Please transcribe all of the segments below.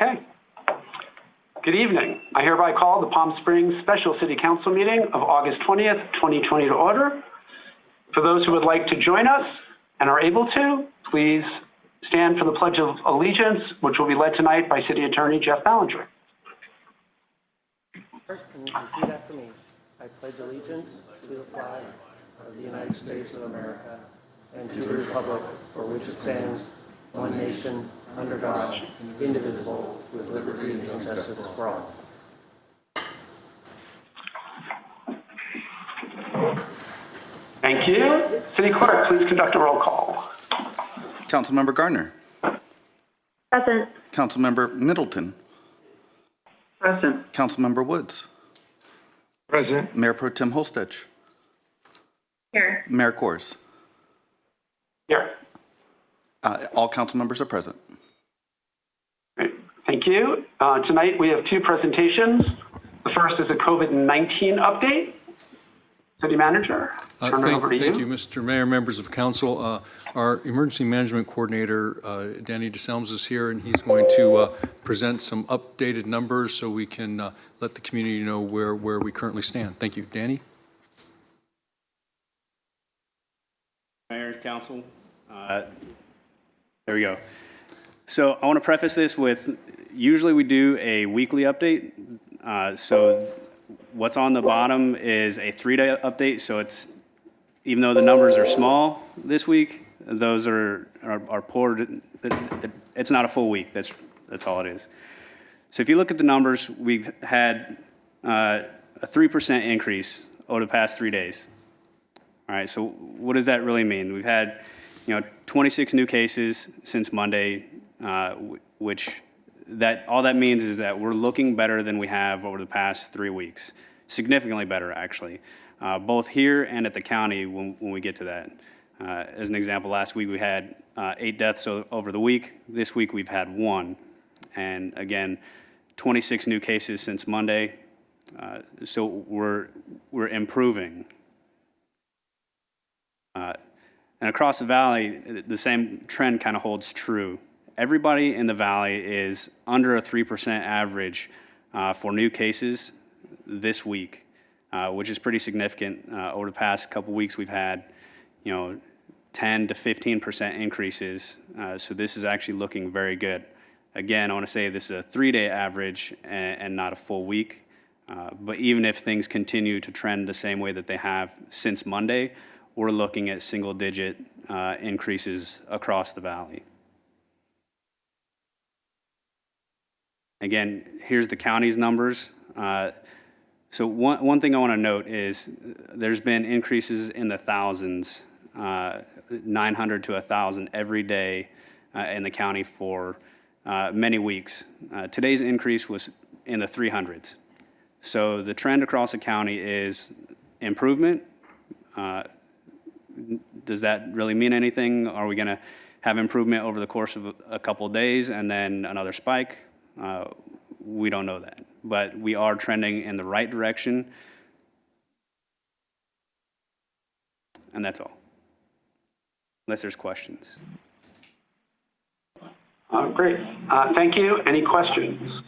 Okay. Good evening. I hereby call the Palm Springs Special City Council meeting of August 20th, 2020 to order. For those who would like to join us and are able to, please stand for the Pledge of Allegiance, which will be led tonight by City Attorney Jeff Ballinger. And you can repeat after me. I pledge allegiance to the flag of the United States of America and to the republic for which it stands, one nation, under God, indivisible, with liberty and justice for all. Thank you. City Clerk, please conduct a roll call. Councilmember Gardner. Present. Councilmember Middleton. Present. Councilmember Woods. Present. Mayor Pro Tem Holstedge. Here. Mayor Kors. Here. All council members are present. Great. Thank you. Tonight we have two presentations. The first is a COVID-19 update. City Manager, turn it over to you. Thank you, Mr. Mayor, members of council. Our Emergency Management Coordinator, Danny DeSelms, is here, and he's going to present some updated numbers so we can let the community know where we currently stand. Thank you. Danny? Mayor, council, there we go. So I want to preface this with, usually we do a weekly update. So what's on the bottom is a 3-day update. So it's, even though the numbers are small this week, those are poor. It's not a full week. That's all it is. So if you look at the numbers, we've had a 3% increase over the past 3 days. All right, so what does that really mean? We've had, 26 new cases since Monday, which all that means is that we're looking better than we have over the past 3 weeks. Significantly better, actually, both here and at the county when we get to that. As an example, last week we had 8 deaths over the week. This week we've had 1. And again, 26 new cases since Monday. So we're improving. And across the valley, the same trend kind of holds true. Everybody in the valley is under a 3% average for new cases this week, which is pretty significant. Over the past couple weeks, we've had, 10 to 15% increases. So this is actually looking very good. Again, I want to say this is a 3-day average and not a full week. But even if things continue to trend the same way that they have since Monday, we're looking at single-digit increases across the valley. Again, here's the county's numbers. So one thing I want to note is there's been increases in the thousands, 900 to 1,000 every day in the county for many weeks. Today's increase was in the 300s. So the trend across the county is improvement. Does that really mean anything? Are we going to have improvement over the course of a couple of days and then another spike? We don't know that, but we are trending in the right direction, and that's all, unless there's questions. Great. Thank you. Any questions?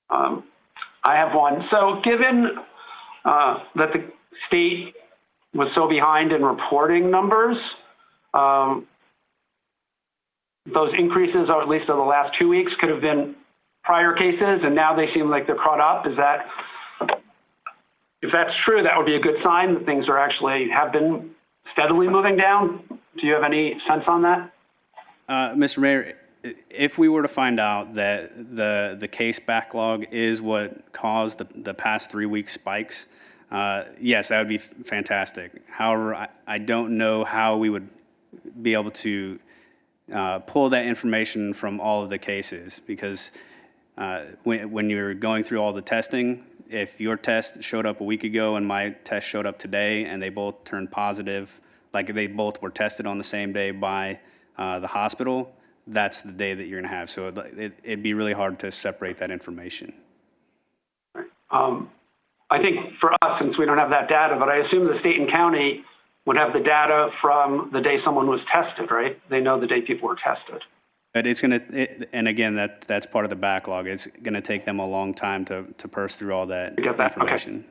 I have one. So given that the state was so behind in reporting numbers, those increases, or at least over the last 2 weeks, could have been prior cases, and now they seem like they're caught up. If that's true, that would be a good sign that things have been steadily moving down. Do you have any sense on that? Mr. Mayor, if we were to find out that the case backlog is what caused the past 3 week spikes, yes, that would be fantastic. However, I don't know how we would be able to pull that information from all of the cases, because when you're going through all the testing, if your test showed up a week ago and my test showed up today and they both turned positive, like they both were tested on the same day by the hospital, that's the day that you're going to have. So it'd be really hard to separate that information. I think for us, since we don't have that data, but I assume the state and county would have the data from the day someone was tested, right? They know the day people were tested. But it's and again, that's part of the backlog. It's gonna take them a long time to parse through all that To get that, okay. information.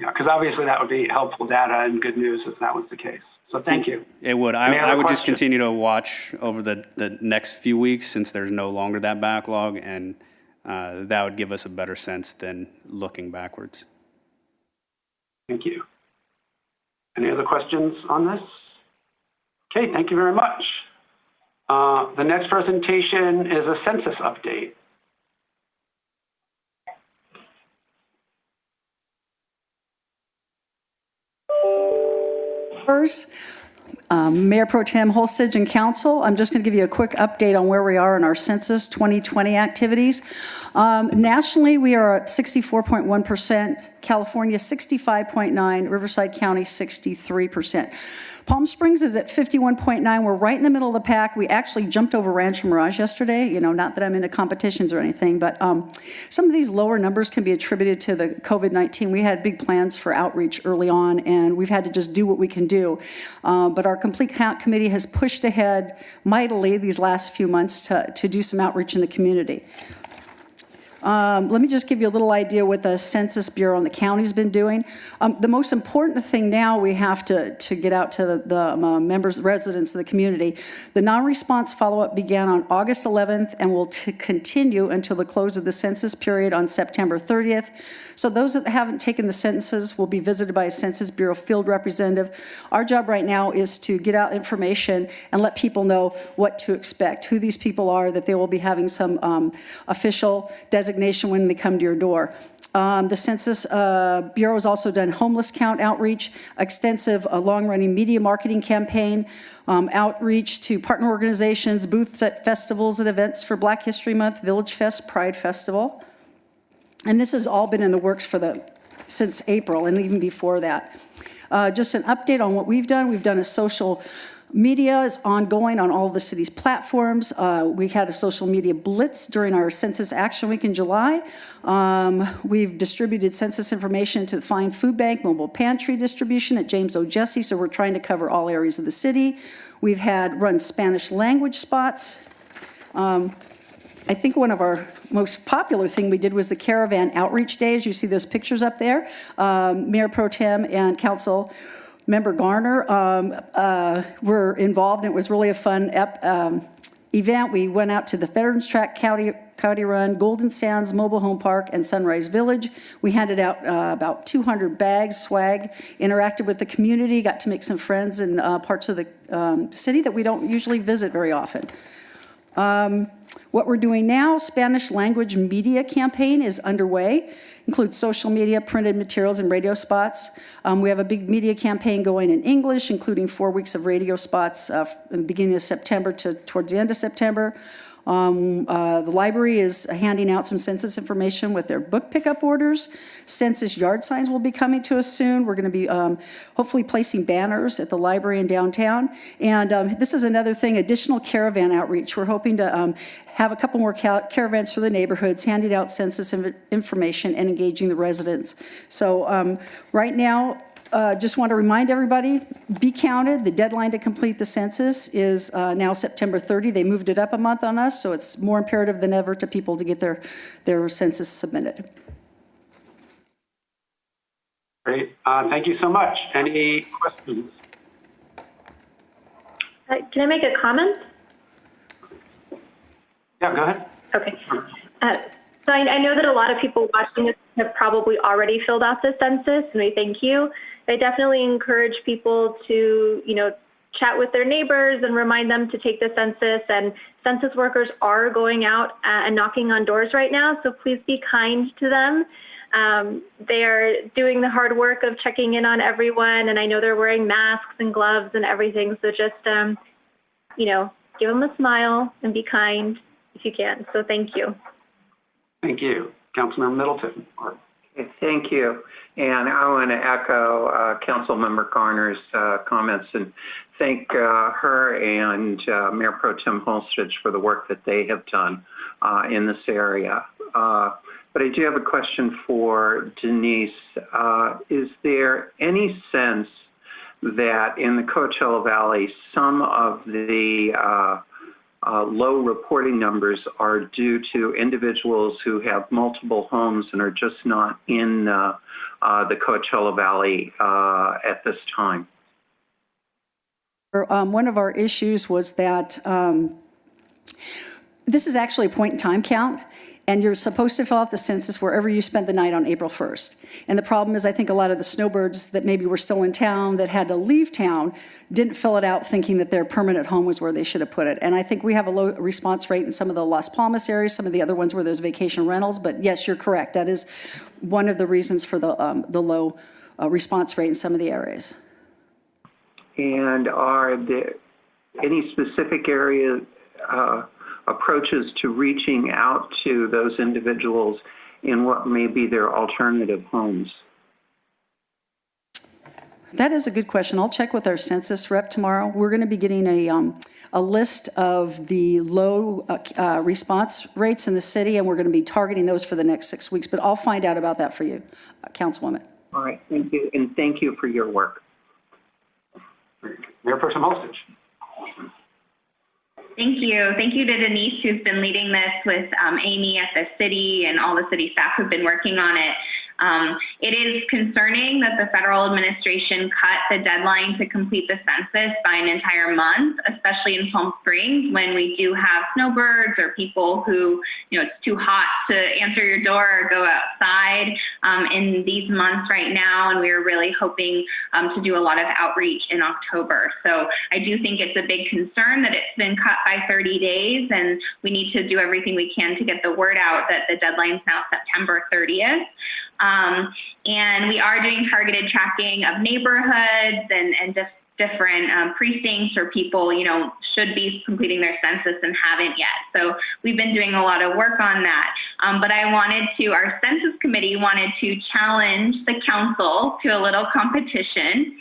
Yeah, because obviously that would be helpful data and good news if that was the case. So thank you. It would. Any I other would just questions? continue to watch over the next few weeks since there's no longer that backlog, and that would give us a better sense than looking backwards. Thank you. Any other questions on this? Okay, thank you very much. The next presentation is a census update. Mayor Pro Tem Holstage and Council, I'm just going to give you a quick update on where we are in our Census 2020 activities. Nationally, we are at 64.1%, California 65.9%, Riverside County 63%. Palm Springs is at 51.9%. We're right in the middle of the pack. We actually jumped over Rancho Mirage yesterday. You know, not that I'm into competitions or anything, but some of these lower numbers can be attributed to the COVID-19. We had big plans for outreach early on, and we've had to just do what we can do. But our Complete Count Committee has pushed ahead mightily these last few months to do some outreach in the community. Let me just give you a little idea what the Census Bureau and the county's been doing. The most important thing now we have to get out to the members, residents of the community. The non-response follow-up began on August 11th and will continue until the close of the census period on September 30th. So those that haven't taken the census will be visited by a Census Bureau field representative. Our job right now is to get out information and let people know what to expect, who these people are, that they will be having some official designation when they come to your door. The Census Bureau has also done homeless count outreach, extensive long-running media marketing campaign, outreach to partner organizations, booths at festivals and events for Black History Month, Village Fest, Pride Festival. And this has all been in the works since April and even before that. Just an update on what we've done. We've done a social media is ongoing on all of the city's platforms. We had a social media blitz during our Census Action Week in July. We've distributed census information to the Fine Food Bank, mobile pantry distribution at James O. Jesse, so we're trying to cover all areas of the city. We've run Spanish language spots. I think one of our most popular thing we did was the Caravan Outreach Day, as you see those pictures up there. Mayor Pro Tem and Council Member Garner were involved, and it was really a fun event. We went out to the Veterans Track County Run, Golden Sands Mobile Home Park, and Sunrise Village. We handed out about 200 bags, swag, interacted with the community, got to make some friends in parts of the city that we don't usually visit very often. What we're doing now, Spanish language media campaign is underway, includes social media, printed materials, and radio spots. We have a big media campaign going in English, including 4 weeks of radio spots in the beginning of September to towards the end of September. The library is handing out some census information with their book pickup orders. Census yard signs will be coming to us soon. We're going to be hopefully placing banners at the library in downtown. And this is another thing, additional caravan outreach. We're hoping to have a couple more caravans for the neighborhoods, handing out census information and engaging the residents. So right now, just want to remind everybody, be counted. The deadline to complete the census is now September 30. They moved it up a month on us, so it's more imperative than ever to people to get their census submitted. Great. Thank you so much. Any questions? Can I make a comment? Yeah, go ahead. Okay. So I know that a lot of people watching this have probably already filled out the census, and we thank you. I definitely encourage people to, chat with their neighbors and remind them to take the census. And census workers are going out and knocking on doors right now, so please be kind to them. They are doing the hard work of checking in on everyone, and I know they're wearing masks and gloves and everything. So just, give them a smile and be kind if you can. So thank you. Thank you. Councilmember Middleton. Okay, thank you. And I want to echo Councilmember Garner's comments and thank her and Mayor Pro Tem Holstage for the work that they have done in this area. But I do have a question for Denise. Is there any sense that in the Coachella Valley, some of the low reporting numbers are due to individuals who have multiple homes and are just not in the Coachella Valley at this time. One of our issues was that this is actually a point-in-time count, and you're supposed to fill out the census wherever you spent the night on April 1st. And the problem is I think a lot of the snowbirds that maybe were still in town that had to leave town didn't fill it out thinking that their permanent home was where they should have put it. And I think we have a low response rate in some of the Las Palmas areas, some of the other ones where there's vacation rentals. But yes, you're correct. That is one of the reasons for the low response rate in some of the areas. And are there any specific area approaches to reaching out to those individuals in what may be their alternative homes? That is a good question. I'll check with our census rep tomorrow. We're going to be getting a list of the low response rates in the city, and we're going to be targeting those for the next 6 weeks. But I'll find out about that for you, Councilwoman. All right, thank you, and thank you for your work. Mayor Pro Tem Holstage. Thank you. Thank you to Denise, who's been leading this with Amy at the city and all the city staff who've been working on it. It is concerning that the federal administration cut the deadline to complete the census by an entire month, especially in Palm Springs when we do have snowbirds or people who, it's too hot to answer your door or go outside in these months right now. And we're really hoping to do a lot of outreach in October. So I do think it's a big concern that it's been cut by 30 days, and we need to do everything we can to get the word out that the deadline is now September 30th. And we are doing targeted tracking of neighborhoods and just different precincts or people, should be completing their census and haven't yet. So we've been doing a lot of work on that. But our census committee wanted to challenge the council to a little competition.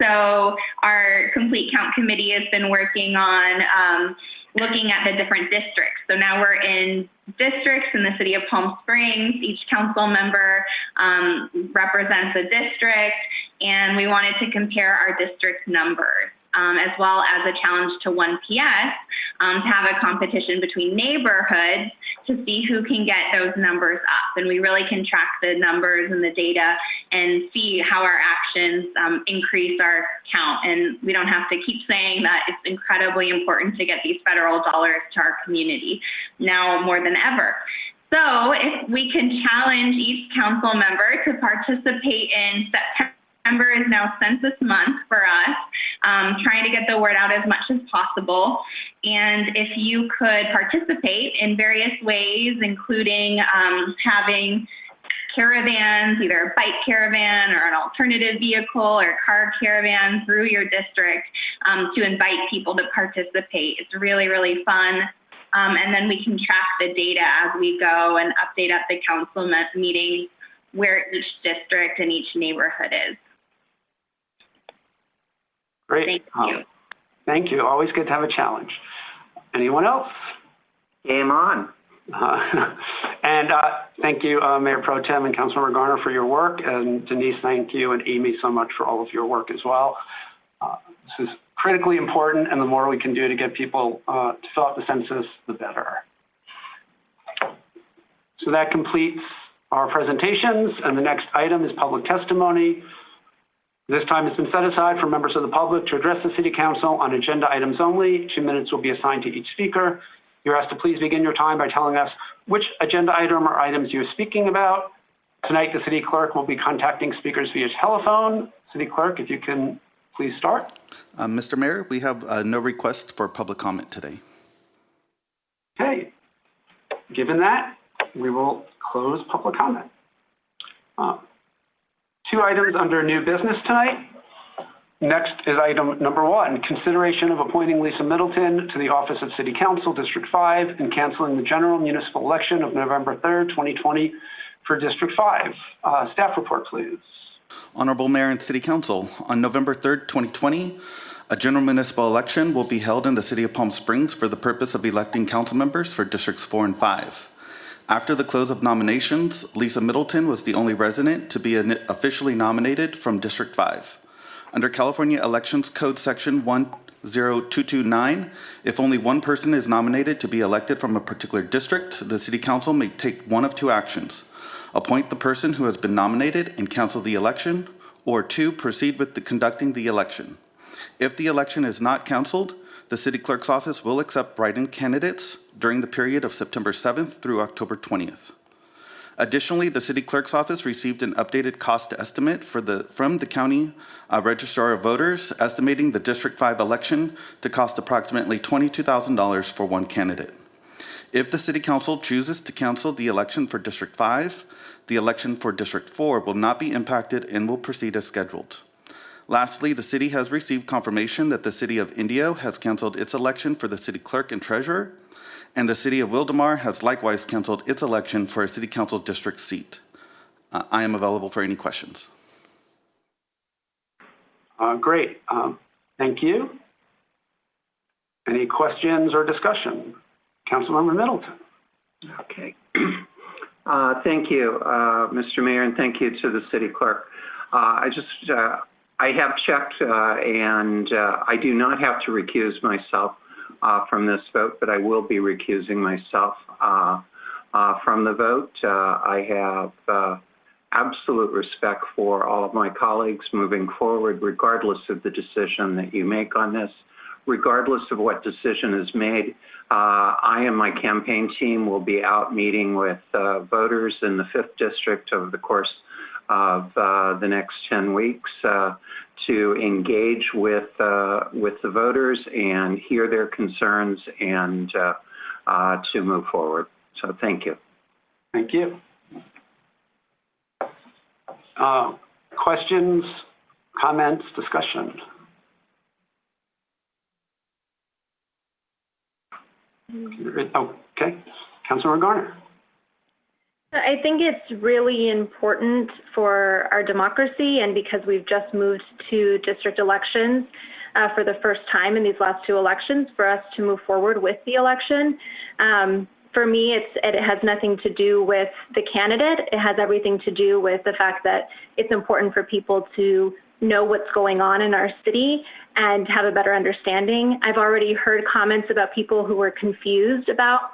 So our complete count committee has been working on looking at the different districts. So now we're in districts in the city of Palm Springs. Each council member represents a district, and we wanted to compare our district numbers. As well as a challenge to 1PS to have a competition between neighborhoods to see who can get those numbers up. And we really can track the numbers and the data and see how our actions increase our count. And we don't have to keep saying that it's incredibly important to get these federal dollars to our community now more than ever. So if we can challenge each council member to participate in September is now census month for us, trying to get the word out as much as possible. And if you could participate in various ways, including having caravans, either a bike caravan or an alternative vehicle or car caravan through your district to invite people to participate. It's really, really fun. And then we can track the data as we go and update at the council meetings where each district and each neighborhood is. Great. Thank you. Thank you. Always good to have a challenge. Anyone else? Game on. And thank you, Mayor Pro Tem and Councilmember Garner, for your work. And Denise, thank you, and Amy so much for all of your work as well. This is critically important, and the more we can do to get people to fill out the census, the better. So that completes our presentations, and the next item is public testimony. This time has been set aside for members of the public to address the City Council on agenda items only. 2 minutes will be assigned to each speaker. You're asked to please begin your time by telling us which agenda item or items you're speaking about. Tonight, the City Clerk will be contacting speakers via telephone. City Clerk, if you can please start. Mr. Mayor, we have no request for public comment today. Okay. Given that, we will close public comment. 2 items under new business tonight. Next is item number 1, consideration of appointing Lisa Middleton to the office of City Council, District 5, and canceling the general municipal election of November 3rd, 2020 for District 5. Staff report, please. Honorable Mayor and City Council, on November 3rd, 2020, a general municipal election will be held in the City of Palm Springs for the purpose of electing council members for Districts 4 and 5. After the close of nominations, Lisa Middleton was the only resident to be officially nominated from District 5. Under California Elections Code Section 0229. If only one person is nominated to be elected from a particular district, the City Council may take one of two actions: appoint the person who has been nominated and cancel the election, or 2, proceed with conducting the election. If the election is not canceled, the City Clerk's office will accept write-in candidates during the period of September 7th through October 20th. Additionally, the City Clerk's office received an updated cost estimate from the County Registrar of Voters, estimating the District 5 election to cost approximately $22,000 for one candidate. If the City Council chooses to cancel the election for District 5, the election for District 4 will not be impacted and will proceed as scheduled. Lastly, the City has received confirmation that the City of Indio has canceled its election for the City Clerk and Treasurer, and the City of Wildomar has likewise canceled its election for a City Council district seat. I am available for any questions. Great. Thank you. Any questions or discussion? Councilmember Middleton. Okay. Thank you, Mr. Mayor, and thank you to the City Clerk. I have checked, and I do not have to recuse myself from this vote, but I will be recusing myself from the vote. I have absolute respect for all of my colleagues moving forward, regardless of the decision that you make on this, regardless of what decision is made. I and my campaign team will be out meeting with voters in the 5th District over the course of the next 10 weeks to engage with the voters and hear their concerns and to move forward. So thank you. Thank you. Questions, comments, discussion? Okay. Councilmember Garner. I think it's really important for our democracy, and because we've just moved to district elections for the first time in these last 2 elections, for us to move forward with the election. For me, it has nothing to do with the candidate. It has everything to do with the fact that it's important for people to know what's going on in our city and have a better understanding. I've already heard comments about people who were confused about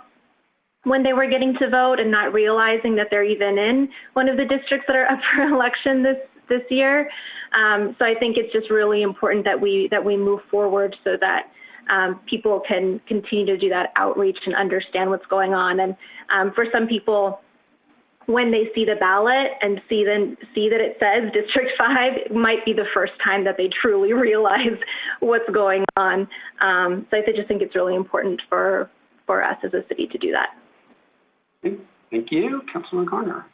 when they were getting to vote and not realizing that they're even in one of the districts that are up for election this year. So I think it's just really important that we move forward so that people can continue to do that outreach and understand what's going on. And for some people, when they see the ballot and see that it says District 5, it might be the first time that they truly realize what's going on. So I just think it's really important for us as a city to do that. Thank you, Councilman Garner.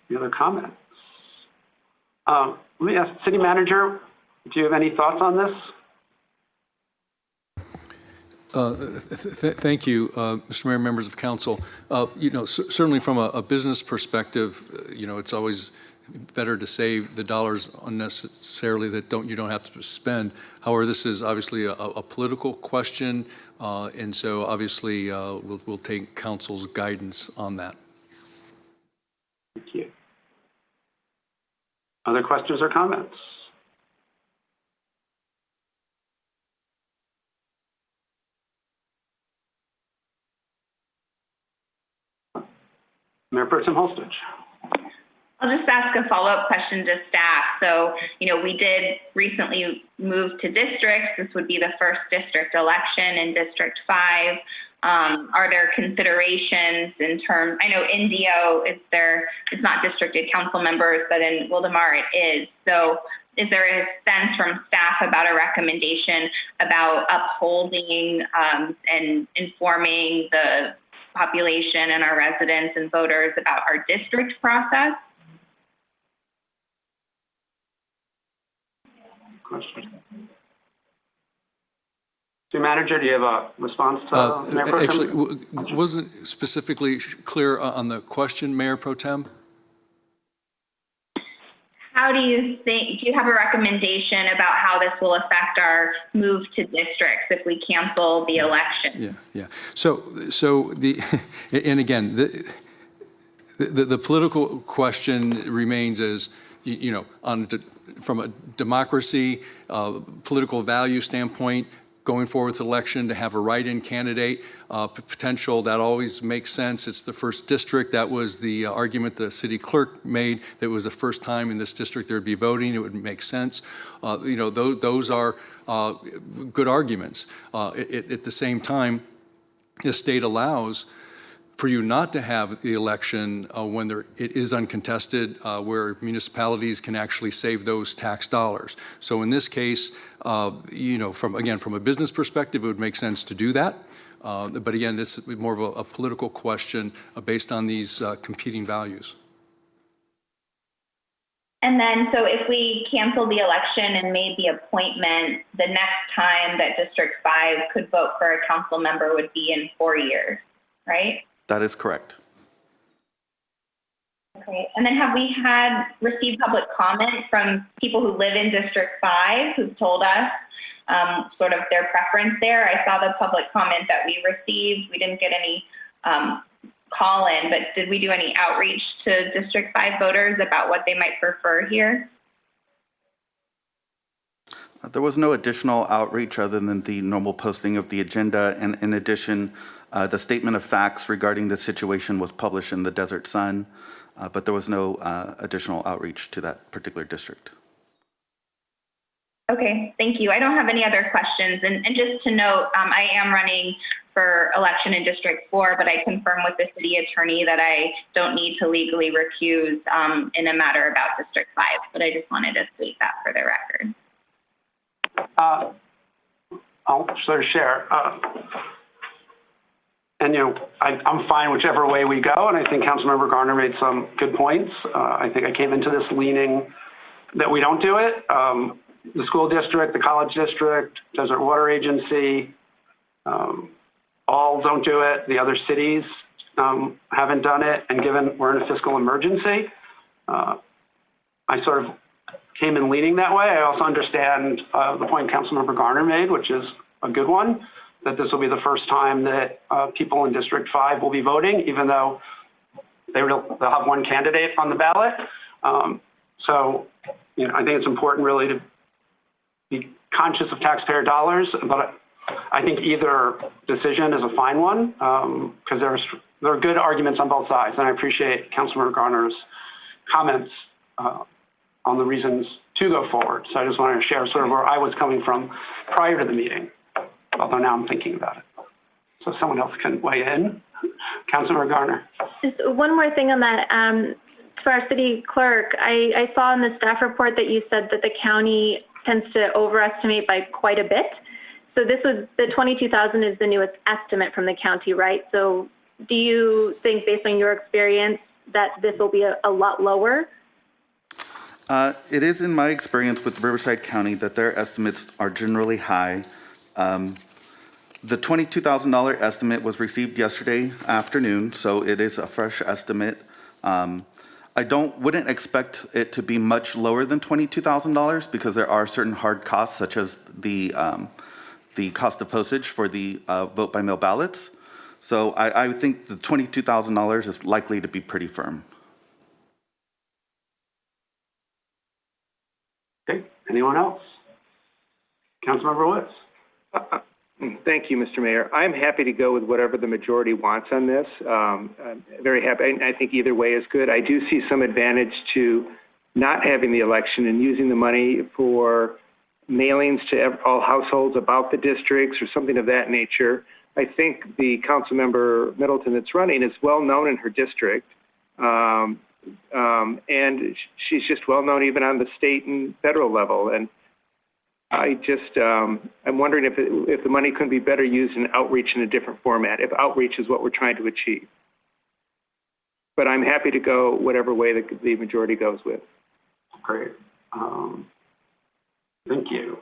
Any other comments? Let me ask City Manager, do you have any thoughts on this? Thank you, Mr. Mayor, members of council. Certainly from a business perspective, it's always better to save the dollars unnecessarily that you don't have to spend. However, this is obviously a political question, and so obviously we'll take council's guidance on that. Thank you. Other questions or comments? Mayor Pro Tem Holstage. I'll just ask a follow-up question to staff. So, we did recently move to districts. This would be the first district election in District 5. Are there considerations in terms, I know Indio it's not districted council members, but in Wildomar it is. So is there a sense from staff about a recommendation about upholding and informing the population and our residents and voters about our district process? Question. City Manager, do you have a response to Mayor Pro Tem? Actually, wasn't specifically clear on the question, Mayor Pro Tem. How do you have a recommendation about how this will affect our move to districts if we cancel the election? Yeah. So and again, the political question remains as, on from a democracy, political value standpoint, going forward with the election to have a write-in candidate, potential, that always makes sense. It's the first district. That was the argument the city clerk made, that it was the first time in this district there would be voting. It would make sense. Those are good arguments. At the same time, the state allows for you not to have the election when it is uncontested, where municipalities can actually save those tax dollars. So in this case, from a business perspective, it would make sense to do that. But again, this is more of a political question based on these competing values. And then, so if we canceled the election and made the appointment, the next time that District 5 could vote for a council member would be in 4 years, right? That is correct. Okay. And then have we received public comment from people who live in District 5 who've told us sort of their preference there? I saw the public comment that we received. We didn't get any call-in, but did we do any outreach to District 5 voters about what they might prefer here? There was no additional outreach other than the normal posting of the agenda. And in addition, the statement of facts regarding the situation was published in the Desert Sun, but there was no additional outreach to that particular district. Okay, thank you. I don't have any other questions. And just to note, I am running for election in District 4, but I confirm with the city attorney that I don't need to legally recuse in a matter about District 5, but I just wanted to state that for the record. I'll sort of share. And, I'm fine whichever way we go, and I think Councilmember Garner made some good points. I think I came into this leaning that we don't do it. The school district, the college district, Desert Water Agency, all don't do it. The other cities haven't done it, and given we're in a fiscal emergency, I sort of came in leaning that way. I also understand the point Councilmember Garner made, which is a good one, that this will be the first time that people in District 5 will be voting, even though they'll have one candidate on the ballot. So, I think it's important really to be conscious of taxpayer dollars, but I think either decision is a fine one because there are good arguments on both sides, and I appreciate Councilmember Garner's comments on the reasons to go forward. So I just wanted to share sort of where I was coming from prior to the meeting, although now I'm thinking about it. So someone else can weigh in. Councilmember Garner. Just one more thing on that. For our city clerk, I saw in the staff report that you said that the county tends to overestimate by quite a bit. So the 22,000 is the newest estimate from the county, right? So do you think, based on your experience, that this will be a lot lower? It is in my experience with Riverside County that their estimates are generally high. The $22,000 estimate was received yesterday afternoon, so it is a fresh estimate. I wouldn't expect it to be much lower than $22,000 because there are certain hard costs, such as the cost of postage for the vote by mail ballots. So I think the $22,000 is likely to be pretty firm. Okay, anyone else? Councilmember Woods. Thank you, Mr. Mayor. I'm happy to go with whatever the majority wants on this. I'm very happy. I think either way is good. I do see some advantage to not having the election and using the money for mailings to all households about the districts or something of that nature. I think the council member Middleton that's running is well known in her district. And she's just well known even on the state and federal level. And I just, I'm wondering if the money couldn't be better used in outreach in a different format, if outreach is what we're trying to achieve. But I'm happy to go whatever way the majority goes with. Great. Thank you.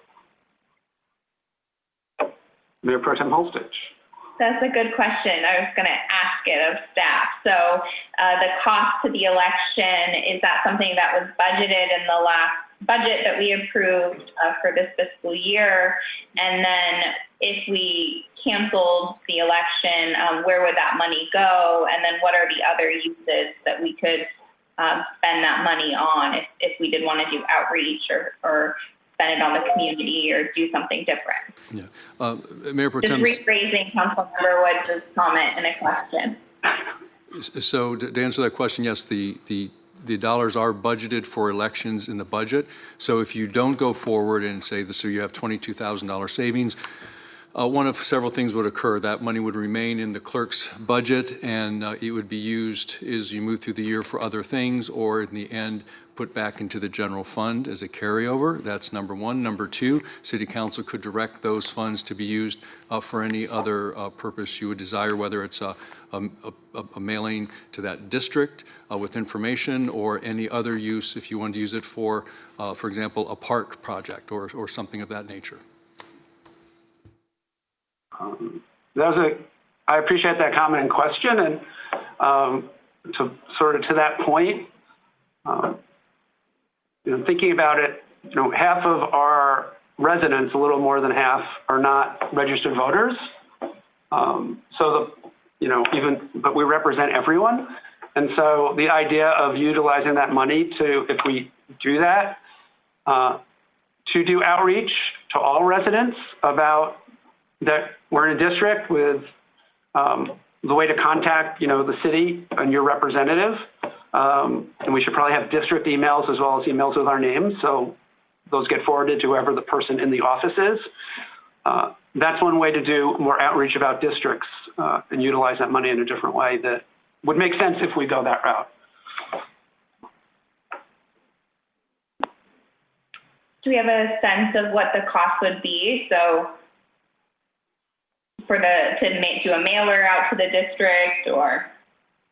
Mayor Pro Tem Holstich. That's a good question. I was going to ask it of staff. So the cost to the election, is that something that was budgeted in the last budget that we approved for this fiscal year? And then if we canceled the election, where would that money go? And then what are the other uses that we could spend that money on if we did want to do outreach or spend it on the community or do something different. Yeah. Mayor Pro Just Tem. rephrasing Councilmember Woods' comment in a question. So to answer that question, yes, the dollars are budgeted for elections in the budget. So if you don't go forward and say, so you have $22,000 savings, one of several things would occur. That money would remain in the clerk's budget, and it would be used as you move through the year for other things, or in the end, put back into the general fund as a carryover. That's number one. Number two, City Council could direct those funds to be used for any other purpose you would desire, whether it's a mailing to that district with information, or any other use if you want to use it for example, a park project or something of that nature. I appreciate that comment and question, and to that point, thinking about it, half of our residents, a little more than half, are not registered voters. But we represent everyone, and so the idea of utilizing that money if we do that, to do outreach to all residents about that we're in a district with the way to contact, the city and your representative. And we should probably have district emails as well as emails with our names. So those get forwarded to whoever the person in the office is. That's one way to do more outreach about districts and utilize that money in a different way that would make sense if we go that route. Do we have a sense of what the cost would be? So to do a mailer out to the district or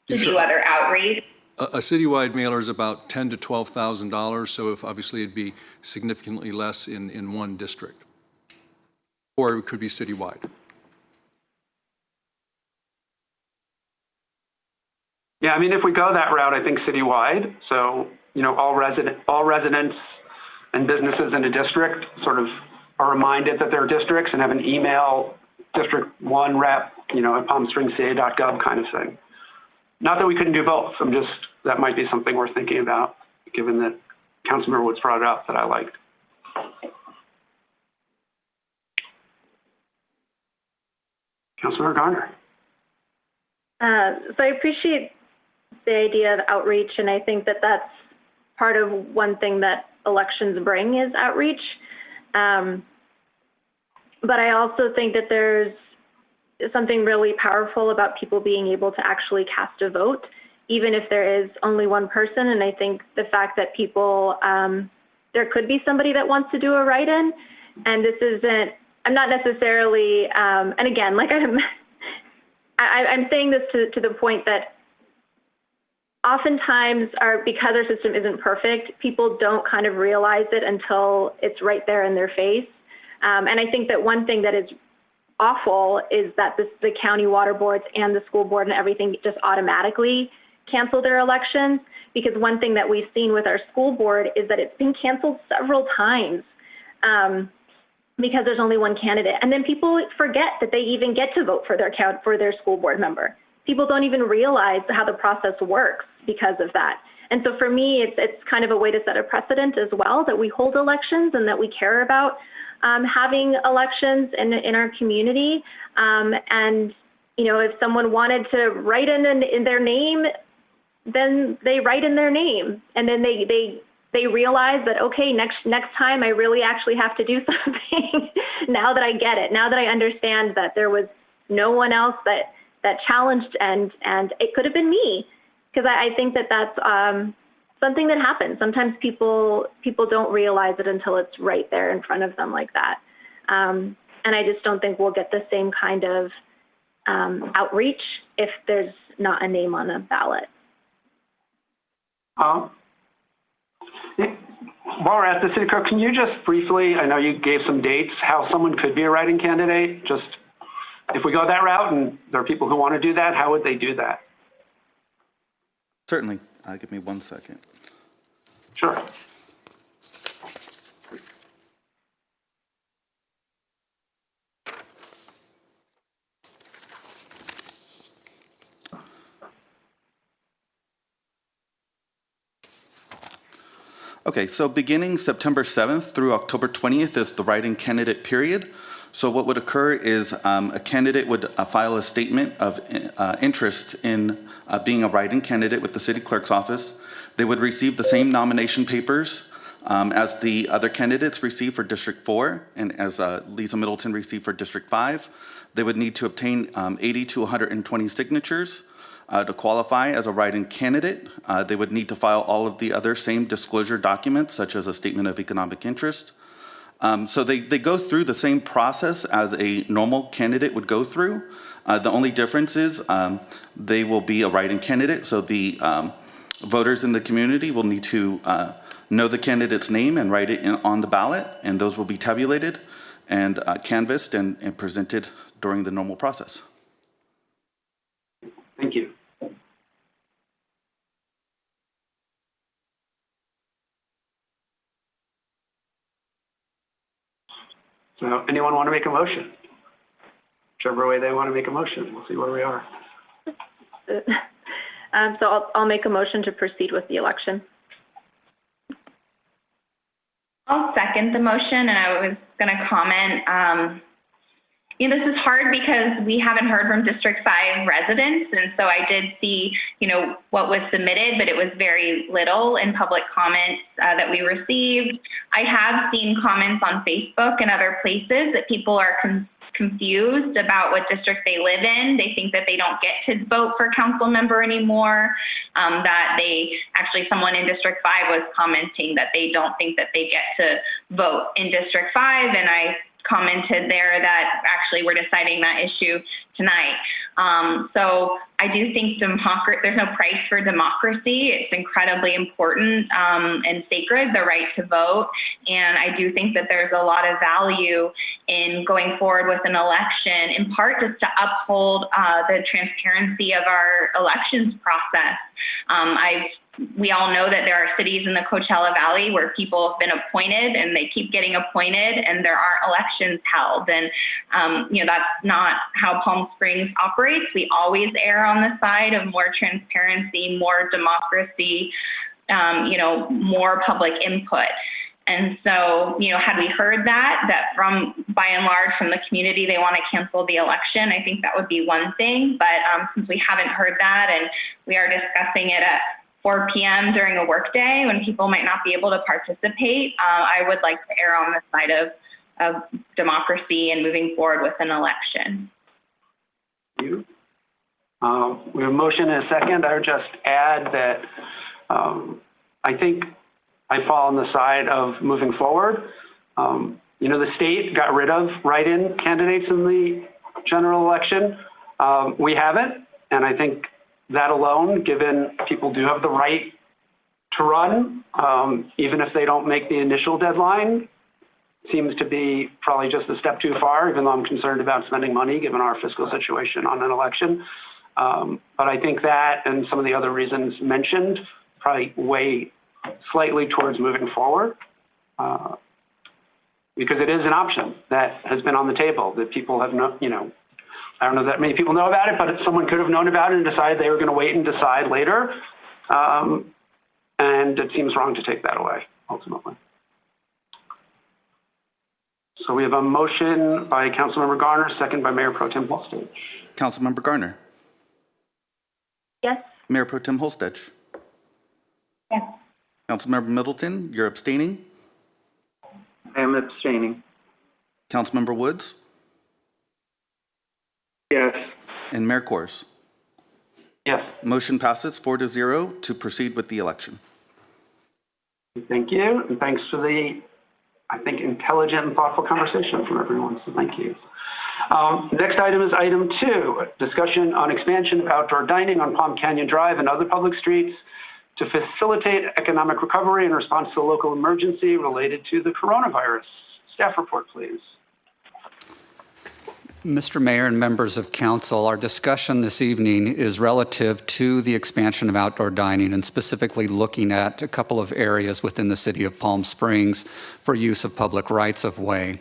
to do other outreach? A citywide mailer is about $10,000 to $12,000. So obviously it'd be significantly less in one district, or it could be citywide. Yeah, if we go that route, I think citywide. So all residents and businesses in a district sort of are reminded that they're districts and have an email District 1 rep, at palmspringsca.gov kind of thing. Not that we couldn't do both. That might be something we're thinking about, given that Councilmember Woods brought it up that I liked. Councilmember Garner. So I appreciate the idea of outreach, and I think that that's part of one thing that elections bring is outreach. But I also think that there's something really powerful about people being able to actually cast a vote, even if there is only one person. And I think the fact that people, there could be somebody that wants to do a write-in, and this isn't, I'm not necessarily, and again, like I'm saying this to the point that oftentimes because our system isn't perfect, people don't kind of realize it until it's right there in their face. And I think that one thing that is awful is that the county water boards and the school board and everything just automatically cancel their elections, because one thing that we've seen with our school board is that it's been canceled several times because there's only one candidate. And then people forget that they even get to vote for their school board member. People don't even realize how the process works because of that. And so for me, it's kind of a way to set a precedent as well, that we hold elections and that we care about having elections in our community. And, if someone wanted to write in their name, then they write in their name. And then they realize that, okay, next time I really actually have to do something now that I get it, now that I understand that there was no one else that challenged and it could have been me. Because I think that that's something that happens. Sometimes people don't realize it until it's right there in front of them like that. And I just don't think we'll get the same kind of outreach if there's not a name on a ballot. While we're at the city clerk, can you just briefly, I know you gave some dates, how someone could be a write-in candidate? Just if we go that route and there are people who want to do that, how would they do that? Certainly. Give me 1 second. Sure. Okay, so beginning September 7th through October 20th is the write-in candidate period. So what would occur is a candidate would file a statement of interest in being a write-in candidate with the city clerk's office. They would receive the same nomination papers as the other candidates received for District 4 and as Lisa Middleton received for District 5. They would need to obtain 80 to 120 signatures to qualify as a write-in candidate. They would need to file all of the other same disclosure documents, such as a statement of economic interest. So they go through the same process as a normal candidate would go through. The only difference is they will be a write-in candidate, so the voters in the community will need to know the candidate's name and write it on the ballot, and those will be tabulated and canvassed and presented during the normal process. Thank you. So anyone want to make a motion? Whichever way they want to make a motion. We'll see where we are. So I'll make a motion to proceed with the election. I'll second the motion, and I was going to comment. This is hard because we haven't heard from District 5 residents, and so I did see, what was submitted, but it was very little in public comments that we received. I have seen comments on Facebook and other places that people are confused about what district they live in. They think that they don't get to vote for council member anymore, someone in District 5 was commenting that they don't think that they get to vote in District 5, and I commented there that actually we're deciding that issue tonight. So I do think there's no price for democracy. It's incredibly important and sacred, the right to vote. And I do think that there's a lot of value in going forward with an election, in part just to uphold the transparency of our elections process. We all know that there are cities in the Coachella Valley where people have been appointed and they keep getting appointed and there aren't elections held. And, that's not how Palm Springs operates. We always err on the side of more transparency, more democracy, more public input. And so, had we heard that by and large from the community, they want to cancel the election, I think that would be one thing. But since we haven't heard that and we are discussing it at 4 p.m. during a workday when people might not be able to participate, I would like to err on the side of democracy and moving forward with an election. Thank you. We have a motion and a second. I would just add that I think I fall on the side of moving forward. The state got rid of write-in candidates in the general election. We haven't, and I think that alone, given people do have the right to run, even if they don't make the initial deadline, seems to be probably just a step too far, even though I'm concerned about spending money given our fiscal situation on an election. But I think that and some of the other reasons mentioned probably weigh slightly towards moving forward because it is an option that has been on the table that people have I don't know that many people know about it, but someone could have known about it and decided they were going to wait and decide later. And it seems wrong to take that away, ultimately. So we have a motion by Councilmember Garner, second by Mayor Pro Tem Holstege. Councilmember Garner. Yes. Mayor Pro Tem Holstege. Yes. Councilmember Middleton, you're abstaining. I am abstaining. Councilmember Woods. Yes. And Mayor Kors. Yes. Motion passes 4-0 to proceed with the election. Thank you, and thanks for the, I think, intelligent and thoughtful conversation from everyone, so thank you. Next item is item 2, discussion on expansion of outdoor dining on Palm Canyon Drive and other public streets to facilitate economic recovery in response to the local emergency related to the coronavirus. Staff report, please. Mr. Mayor and members of council, our discussion this evening is relative to the expansion of outdoor dining and specifically looking at a couple of areas within the city of Palm Springs for use of public rights of way.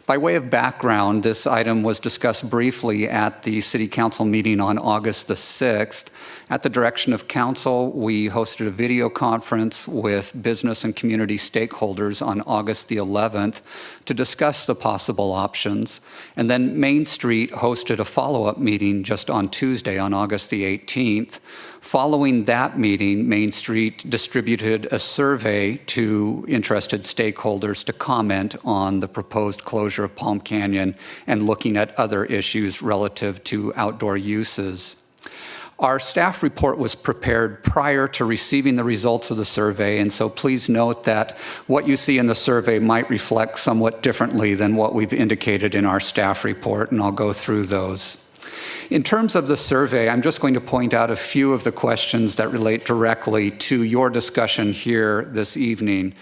By way of background, this item was discussed briefly at the City Council meeting on August the 6th. At the direction of Council, we hosted a video conference with business and community stakeholders on August the 11th to discuss the possible options. And then Main Street hosted a follow-up meeting just on Tuesday on August the 18th. Following that meeting, Main Street distributed a survey to interested stakeholders to comment on the proposed closure of Palm Canyon and looking at other issues relative to outdoor uses. Our staff report was prepared prior to receiving the results of the survey, and so please note that what you see in the survey might reflect somewhat differently than what we've indicated in our staff report, and I'll go through those. In terms of the survey, I'm just going to point out a few of the questions that relate directly to your discussion here this evening.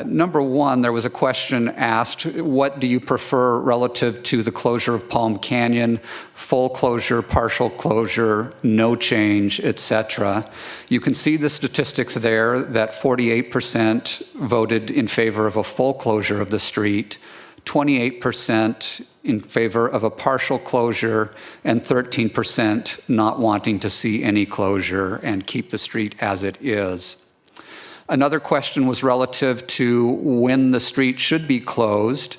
Number one, there was a question asked, what do you prefer relative to the closure of Palm Canyon, full closure, partial closure, no change, etc. You can see the statistics there that 48% voted in favor of a full closure of the street, 28% in favor of a partial closure, and 13% not wanting to see any closure and keep the street as it is. Another question was relative to when the street should be closed.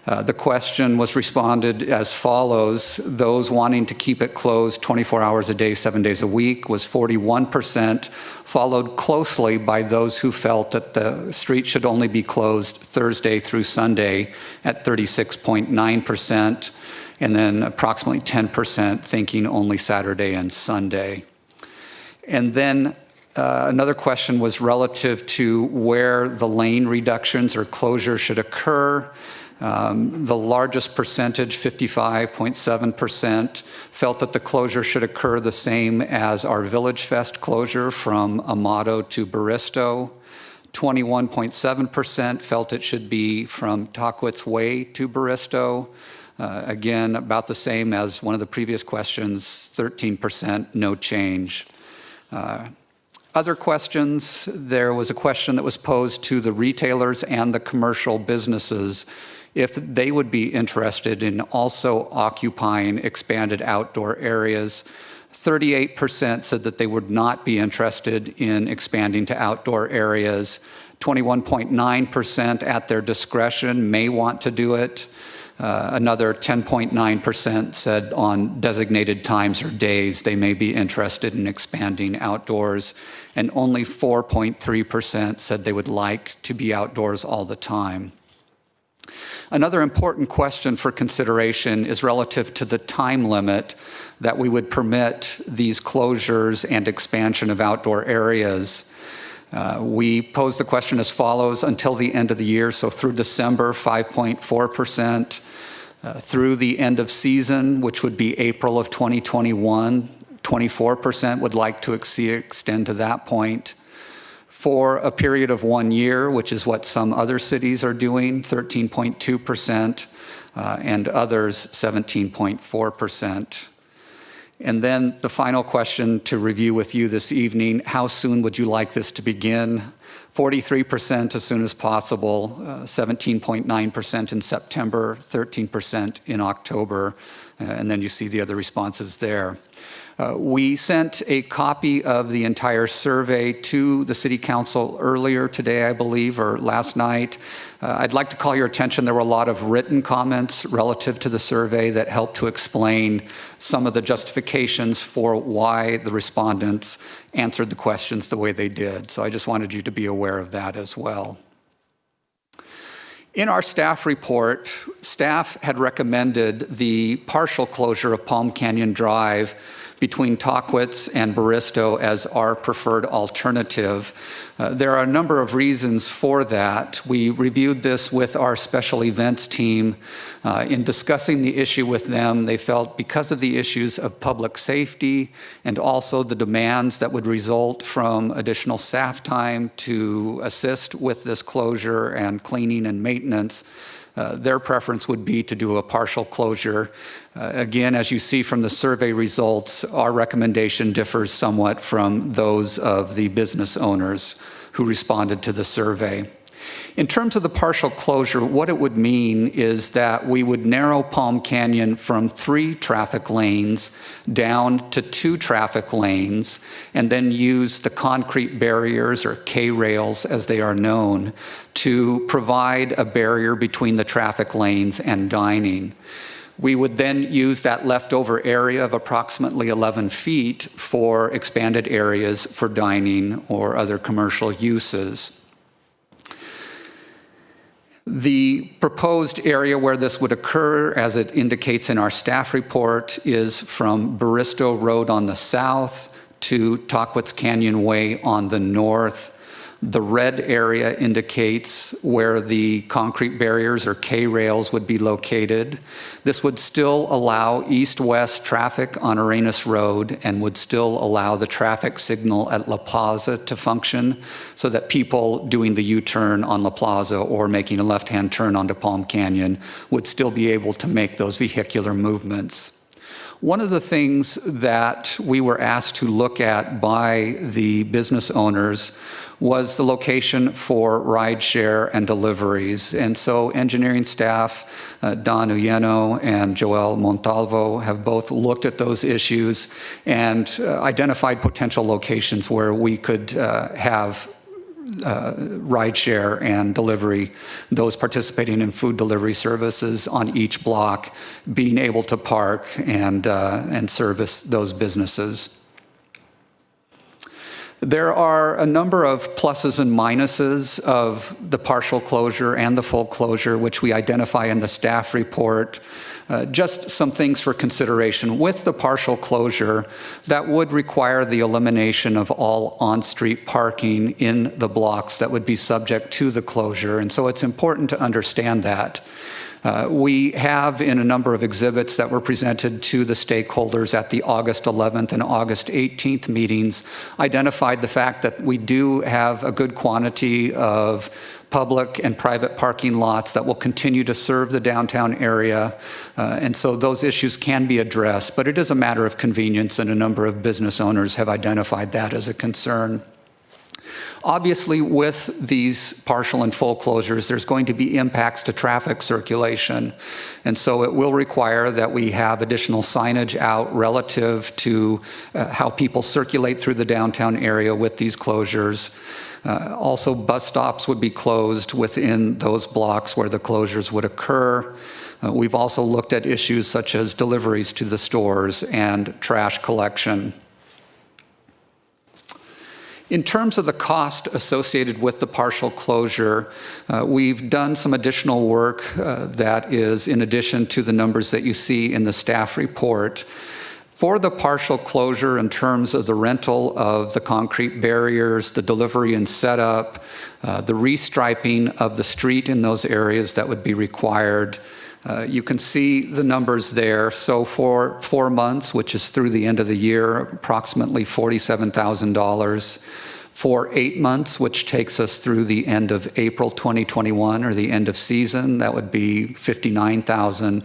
The question was responded as follows. Those wanting to keep it closed 24 hours a day, 7 days a week was 41%, followed closely by those who felt that the street should only be closed Thursday through Sunday at 36.9%, and then approximately 10% thinking only Saturday and Sunday. And then another question was relative to where the lane reductions or closure should occur. The largest percentage, 55.7%, felt that the closure should occur the same as our Village Fest closure from Amato to Baristo. 21.7% felt it should be from Tockwitz Way to Baristo. Again, about the same as one of the previous questions, 13% no change. Other questions, there was a question that was posed to the retailers and the commercial businesses if they would be interested in also occupying expanded outdoor areas. 38% said that they would not be interested in expanding to outdoor areas. 21.9% at their discretion may want to do it. Another 10.9% said on designated times or days they may be interested in expanding outdoors, and only 4.3% said they would like to be outdoors all the time. Another important question for consideration is relative to the time limit that we would permit these closures and expansion of outdoor areas. We posed the question as follows: until the end of the year, so through December, 5.4%. Through the end of season, which would be April of 2021, 24% would like to extend to that point. For a period of 1 year, which is what some other cities are doing, 13.2%, and others 17.4%. And then the final question to review with you this evening: how soon would you like this to begin? 43% as soon as possible, 17.9% in September, 13% in October, and then you see the other responses there. We sent a copy of the entire survey to the City Council earlier today, I believe, or last night. I'd like to call your attention, there were a lot of written comments relative to the survey that helped to explain some of the justifications for why the respondents answered the questions the way they did. So I just wanted you to be aware of that as well. In our staff report, staff had recommended the partial closure of Palm Canyon Drive between Tockwitz and Baristo as our preferred alternative. There are a number of reasons for that. We reviewed this with our special events team. In discussing the issue with them, they felt because of the issues of public safety and also the demands that would result from additional staff time to assist with this closure and cleaning and maintenance, their preference would be to do a partial closure. Again, as you see from the survey results, our recommendation differs somewhat from those of the business owners who responded to the survey. In terms of the partial closure, what it would mean is that we would narrow Palm Canyon from 3 traffic lanes down to 2 traffic lanes, and then use the concrete barriers, or K-rails as they are known, to provide a barrier between the traffic lanes and dining. We would then use that leftover area of approximately 11 feet for expanded areas for dining or other commercial uses. The proposed area where this would occur, as it indicates in our staff report, is from Baristo Road on the south to Tahquitz Canyon Way on the north. The red area indicates where the concrete barriers, or K-rails, would be located. This would still allow east-west traffic on Arenas Road and would still allow the traffic signal at La Plaza to function, so that people doing the U-turn on La Plaza or making a left-hand turn onto Palm Canyon would still be able to make those vehicular movements. One of the things that we were asked to look at by the business owners was the location for rideshare and deliveries. And so engineering staff, Don Uyeno and Joel Montalvo, have both looked at those issues and identified potential locations where we could have rideshare and delivery, those participating in food delivery services on each block being able to park and service those businesses. There are a number of pluses and minuses of the partial closure and the full closure, which we identify in the staff report. Just some things for consideration. With the partial closure, that would require the elimination of all on-street parking in the blocks that would be subject to the closure, and so it's important to understand that. We have, in a number of exhibits that were presented to the stakeholders at the August 11th and August 18th meetings, identified the fact that we do have a good quantity of public and private parking lots that will continue to serve the downtown area. And so those issues can be addressed, but it is a matter of convenience, and a number of business owners have identified that as a concern. Obviously, with these partial and full closures, there's going to be impacts to traffic circulation. And so it will require that we have additional signage out relative to how people circulate through the downtown area with these closures. Also, bus stops would be closed within those blocks where the closures would occur. We've also looked at issues such as deliveries to the stores and trash collection. In terms of the cost associated with the partial closure, we've done some additional work that is in addition to the numbers that you see in the staff report. For the partial closure, in terms of the rental of the concrete barriers, the delivery and setup, the restriping of the street in those areas that would be required, you can see the numbers there. So for 4 months, which is through the end of the year, approximately $47,000. For 8 months, which takes us through the end of April 2021, or the end of season, that would be $59,000.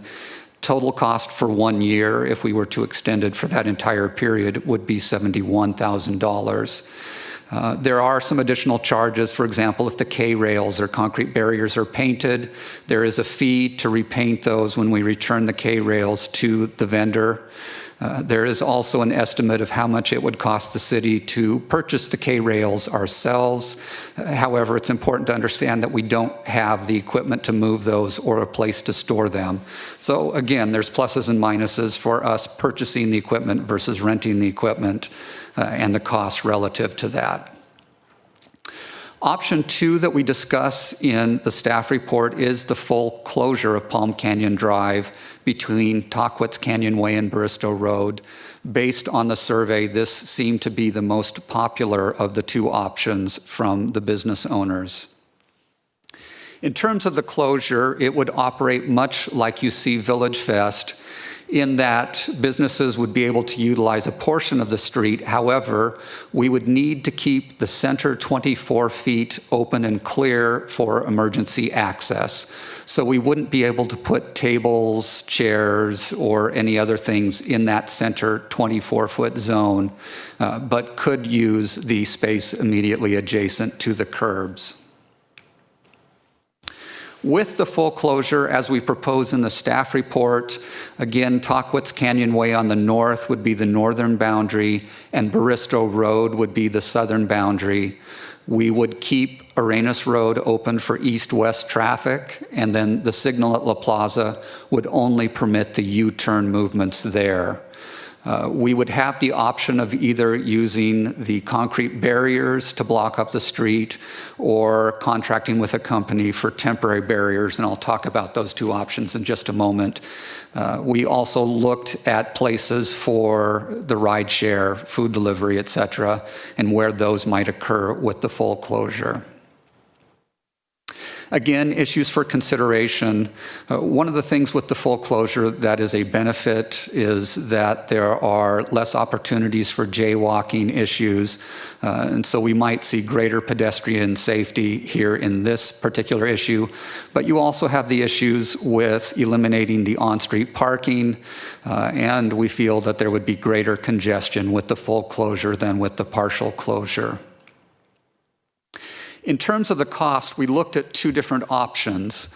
Total cost for 1 year, if we were to extend it for that entire period, would be $71,000. There are some additional charges. For example, if the K-rails or concrete barriers are painted, there is a fee to repaint those when we return the K-rails to the vendor. There is also an estimate of how much it would cost the city to purchase the K-rails ourselves. However, it's important to understand that we don't have the equipment to move those or a place to store them. So again, there's pluses and minuses for us purchasing the equipment versus renting the equipment, and the cost relative to that. Option 2 that we discuss in the staff report is the full closure of Palm Canyon Drive between Tahquitz Canyon Way and Baristo Road. Based on the survey, this seemed to be the most popular of the 2 options from the business owners. In terms of the closure, it would operate much like you see Village Fest, in that businesses would be able to utilize a portion of the street. However, we would need to keep the center 24 feet open and clear for emergency access. So we wouldn't be able to put tables, chairs, or any other things in that center 24-foot zone, but could use the space immediately adjacent to the curbs. With the full closure, as we propose in the staff report, again, Tahquitz Canyon Way on the north would be the northern boundary, and Barristo Road would be the southern boundary. We would keep Arenas Road open for east-west traffic, and then the signal at La Plaza would only permit the U-turn movements there. We would have the option of either using the concrete barriers to block up the street or contracting with a company for temporary barriers, and I'll talk about those two options in just a moment. We also looked at places for the rideshare, food delivery, et cetera, and where those might occur with the full closure. Again, issues for consideration. One of the things with the full closure that is a benefit is that there are less opportunities for jaywalking issues, and so we might see greater pedestrian safety here in this particular issue. But you also have the issues with eliminating the on-street parking, and we feel that there would be greater congestion with the full closure than with the partial closure. In terms of the cost, we looked at two different options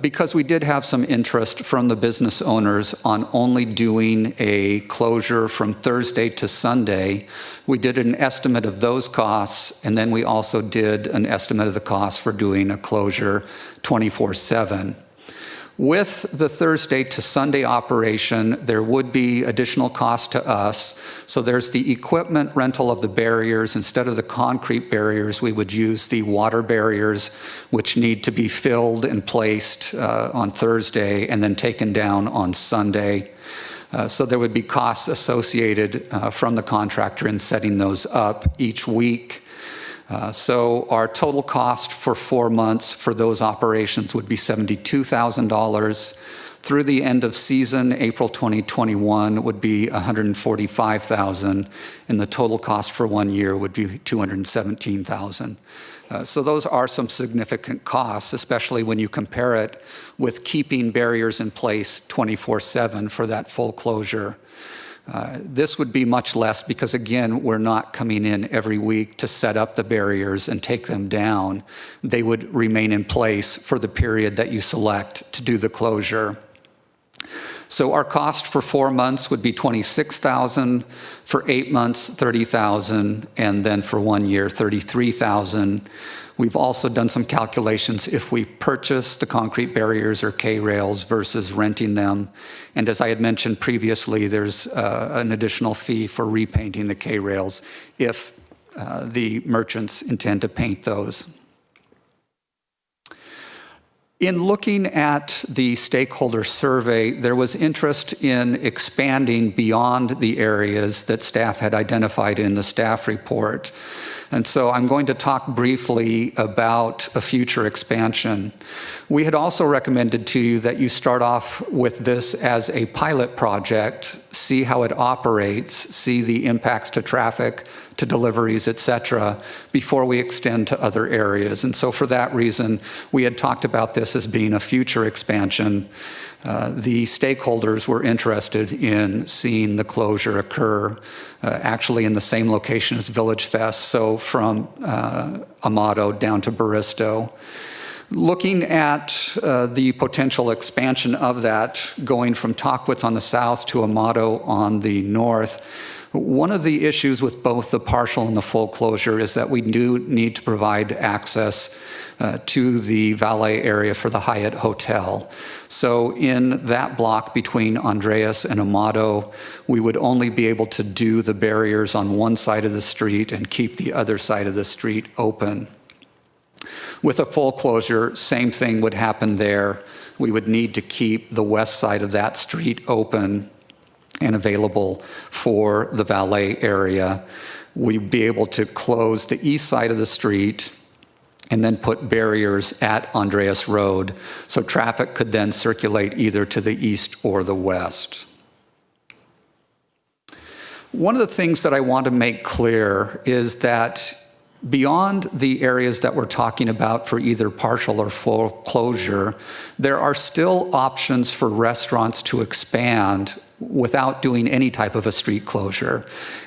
because we did have some interest from the business owners on only doing a closure from Thursday to Sunday. We did an estimate of those costs, and then we also did an estimate of the cost for doing a closure 24/7. With the Thursday to Sunday operation, there would be additional cost to us. So there's the equipment rental of the barriers. Instead of the concrete barriers, we would use the water barriers, which need to be filled and placed on Thursday and then taken down on Sunday. So there would be costs associated from the contractor in setting those up each week. So our total cost for 4 months for those operations would be $72,000. Through the end of season, April 2021, would be $145,000, and the total cost for 1 year would be $217,000. So those are some significant costs, especially when you compare it with keeping barriers in place 24/7 for that full closure. This would be much less because, again, we're not coming in every week to set up the barriers and take them down. They would remain in place for the period that you select to do the closure. So our cost for 4 months would be $26,000, for 8 months, $30,000, and then for 1 year, $33,000. We've also done some calculations if we purchase the concrete barriers or K-rails versus renting them. And as I had mentioned previously, there's an additional fee for repainting the K-rails if the merchants intend to paint those. In looking at the stakeholder survey, there was interest in expanding beyond the areas that staff had identified in the staff report. And so I'm going to talk briefly about a future expansion. We had also recommended to you that you start off with this as a pilot project, see how it operates, see the impacts to traffic, to deliveries, et cetera, before we extend to other areas. And so for that reason, we had talked about this as being a future expansion. The stakeholders were interested in seeing the closure occur actually in the same location as Village Fest, so from Amado down to Barristo. Looking at the potential expansion of that, going from Tahquitz on the south to Amado on the north, one of the issues with both the partial and the full closure is that we do need to provide access to the valet area for the Hyatt Hotel. So in that block between Andreas and Amado, we would only be able to do the barriers on one side of the street and keep the other side of the street open. With a full closure, same thing would happen there. We would need to keep the west side of that street open and available for the valet area. We'd be able to close the east side of the street and then put barriers at Andreas Road so traffic could then circulate either to the east or the west. One of the things that I want to make clear is that beyond the areas that we're talking about for either partial or full closure, there are still options for restaurants to expand without doing any type of a street closure.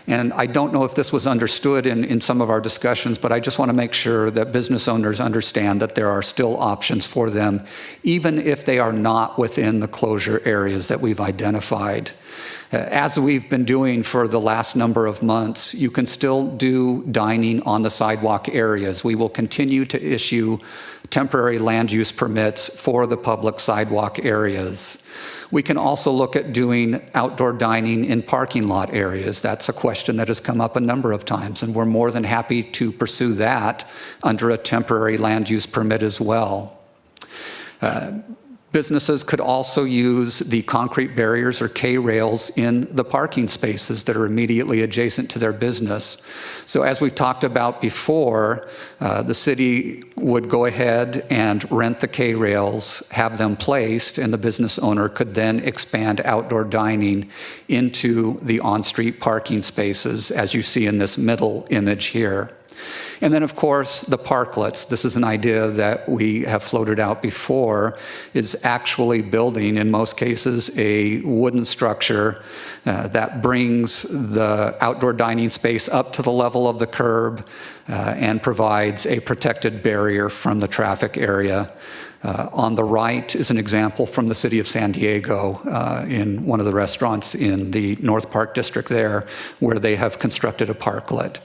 And I don't know if this was understood in some of our discussions, but I just want to make sure that business owners understand that there are still options for them, even if they are not within the closure areas that we've identified. As we've been doing for the last number of months, you can still do dining on the sidewalk areas. We will continue to issue temporary land use permits for the public sidewalk areas. We can also look at doing outdoor dining in parking lot areas. That's a question that has come up a number of times, and we're more than happy to pursue that under a temporary land use permit as well. Businesses could also use the concrete barriers or K-rails in the parking spaces that are immediately adjacent to their business. So as we've talked about before, the city would go ahead and rent the K-rails, have them placed, and the business owner could then expand outdoor dining into the on-street parking spaces, as you see in this middle image here. And then, of course, the parklets. This is an idea that we have floated out before, is actually building, in most cases, a wooden structure that brings the outdoor dining space up to the level of the curb and provides a protected barrier from the traffic area. On the right is an example from the city of San Diego in one of the restaurants in the North Park district there, where they have constructed a parklet.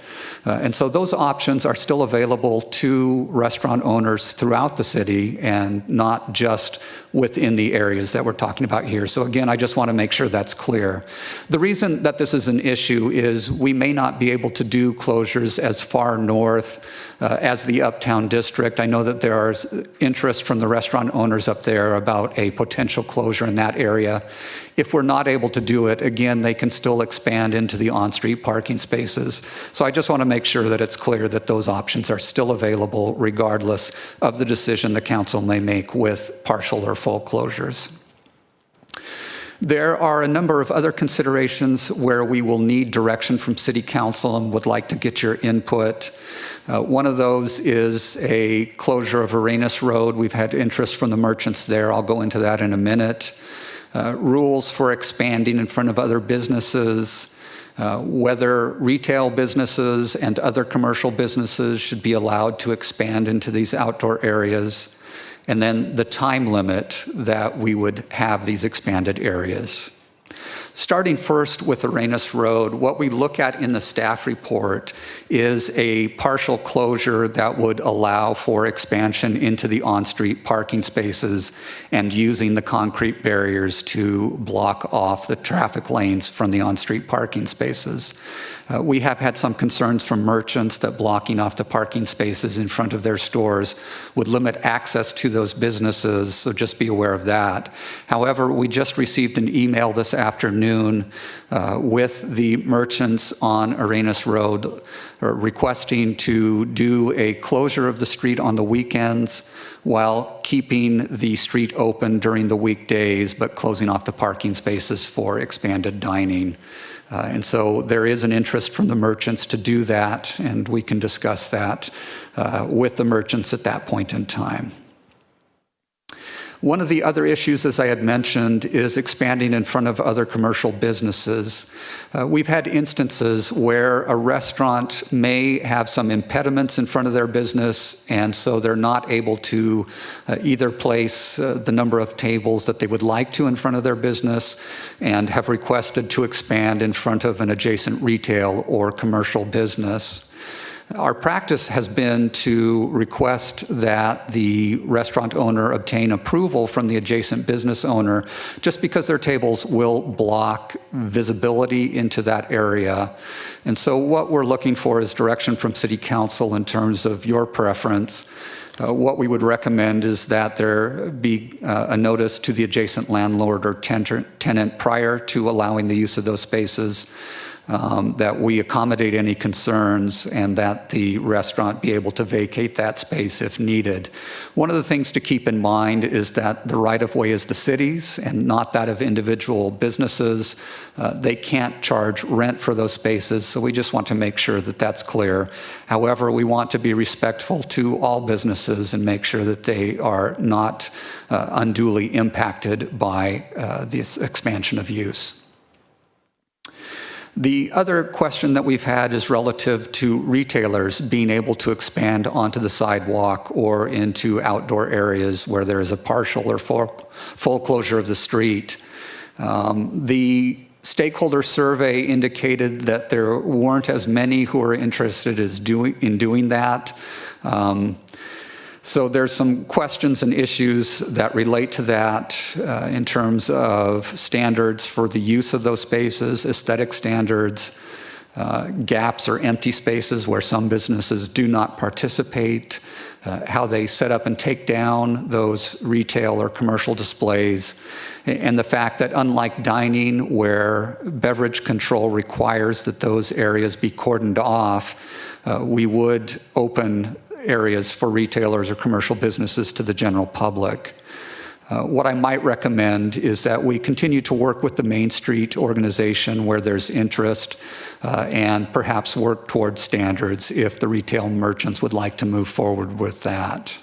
And so those options are still available to restaurant owners throughout the city and not just within the areas that we're talking about here. So again, I just want to make sure that's clear. The reason that this is an issue is we may not be able to do closures as far north as the Uptown District. I know that there is interest from the restaurant owners up there about a potential closure in that area. If we're not able to do it, again, they can still expand into the on-street parking spaces. So I just want to make sure that it's clear that those options are still available regardless of the decision the council may make with partial or full closures. There are a number of other considerations where we will need direction from City Council and would like to get your input. One of those is a closure of Arenas Road. We've had interest from the merchants there. I'll go into that in a minute. Rules for expanding in front of other businesses, whether retail businesses and other commercial businesses should be allowed to expand into these outdoor areas, and then the time limit that we would have these expanded areas. Starting first with Arenas Road, what we look at in the staff report is a partial closure that would allow for expansion into the on-street parking spaces and using the concrete barriers to block off the traffic lanes from the on-street parking spaces. We have had some concerns from merchants that blocking off the parking spaces in front of their stores would limit access to those businesses, so just be aware of that. However, we just received an email this afternoon with the merchants on Arenas Road requesting to do a closure of the street on the weekends while keeping the street open during the weekdays, but closing off the parking spaces for expanded dining. And so there is an interest from the merchants to do that, and we can discuss that with the merchants at that point in time. One of the other issues, as I had mentioned, is expanding in front of other commercial businesses. We've had instances where a restaurant may have some impediments in front of their business, and so they're not able to either place the number of tables that they would like to in front of their business and have requested to expand in front of an adjacent retail or commercial business. Our practice has been to request that the restaurant owner obtain approval from the adjacent business owner, just because their tables will block visibility into that area. And so what we're looking for is direction from City Council in terms of your preference. What we would recommend is that there be a notice to the adjacent landlord or tenant prior to allowing the use of those spaces, that we accommodate any concerns, and that the restaurant be able to vacate that space if needed. One of the things to keep in mind is that the right-of-way is the city's and not that of individual businesses. They can't charge rent for those spaces, so we just want to make sure that that's clear. However, we want to be respectful to all businesses and make sure that they are not unduly impacted by this expansion of use. The other question that we've had is relative to retailers being able to expand onto the sidewalk or into outdoor areas where there is a partial or full closure of the street. The stakeholder survey indicated that there weren't as many who are interested in doing that. So there's some questions and issues that relate to that in terms of standards for the use of those spaces, aesthetic standards, gaps or empty spaces where some businesses do not participate, how they set up and take down those retail or commercial displays, and the fact that unlike dining, where beverage control requires that those areas be cordoned off, we would open areas for retailers or commercial businesses to the general public. What I might recommend is that we continue to work with the Main Street organization where there's interest and perhaps work towards standards if the retail merchants would like to move forward with that.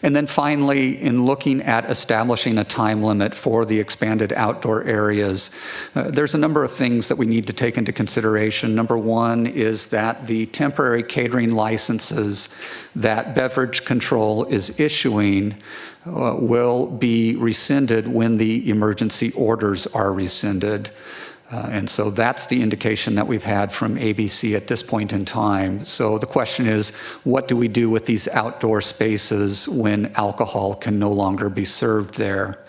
And then finally, in looking at establishing a time limit for the expanded outdoor areas, there's a number of things that we need to take into consideration. Number one is that the temporary catering licenses that Beverage Control is issuing will be rescinded when the emergency orders are rescinded. And so that's the indication that we've had from ABC at this point in time. So the question is, what do we do with these outdoor spaces when alcohol can no longer be served there?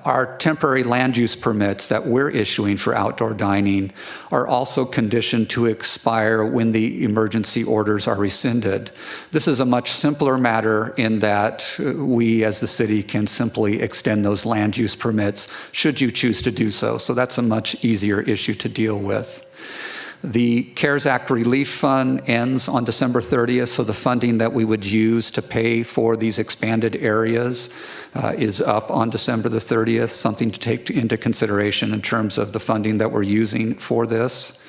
Our temporary land use permits that we're issuing for outdoor dining are also conditioned to expire when the emergency orders are rescinded. This is a much simpler matter in that we as the city can simply extend those land use permits should you choose to do so. So that's a much easier issue to deal with. The CARES Act Relief Fund ends on December 30th, so the funding that we would use to pay for these expanded areas is up on December the 30th, something to take into consideration in terms of the funding that we're using for this.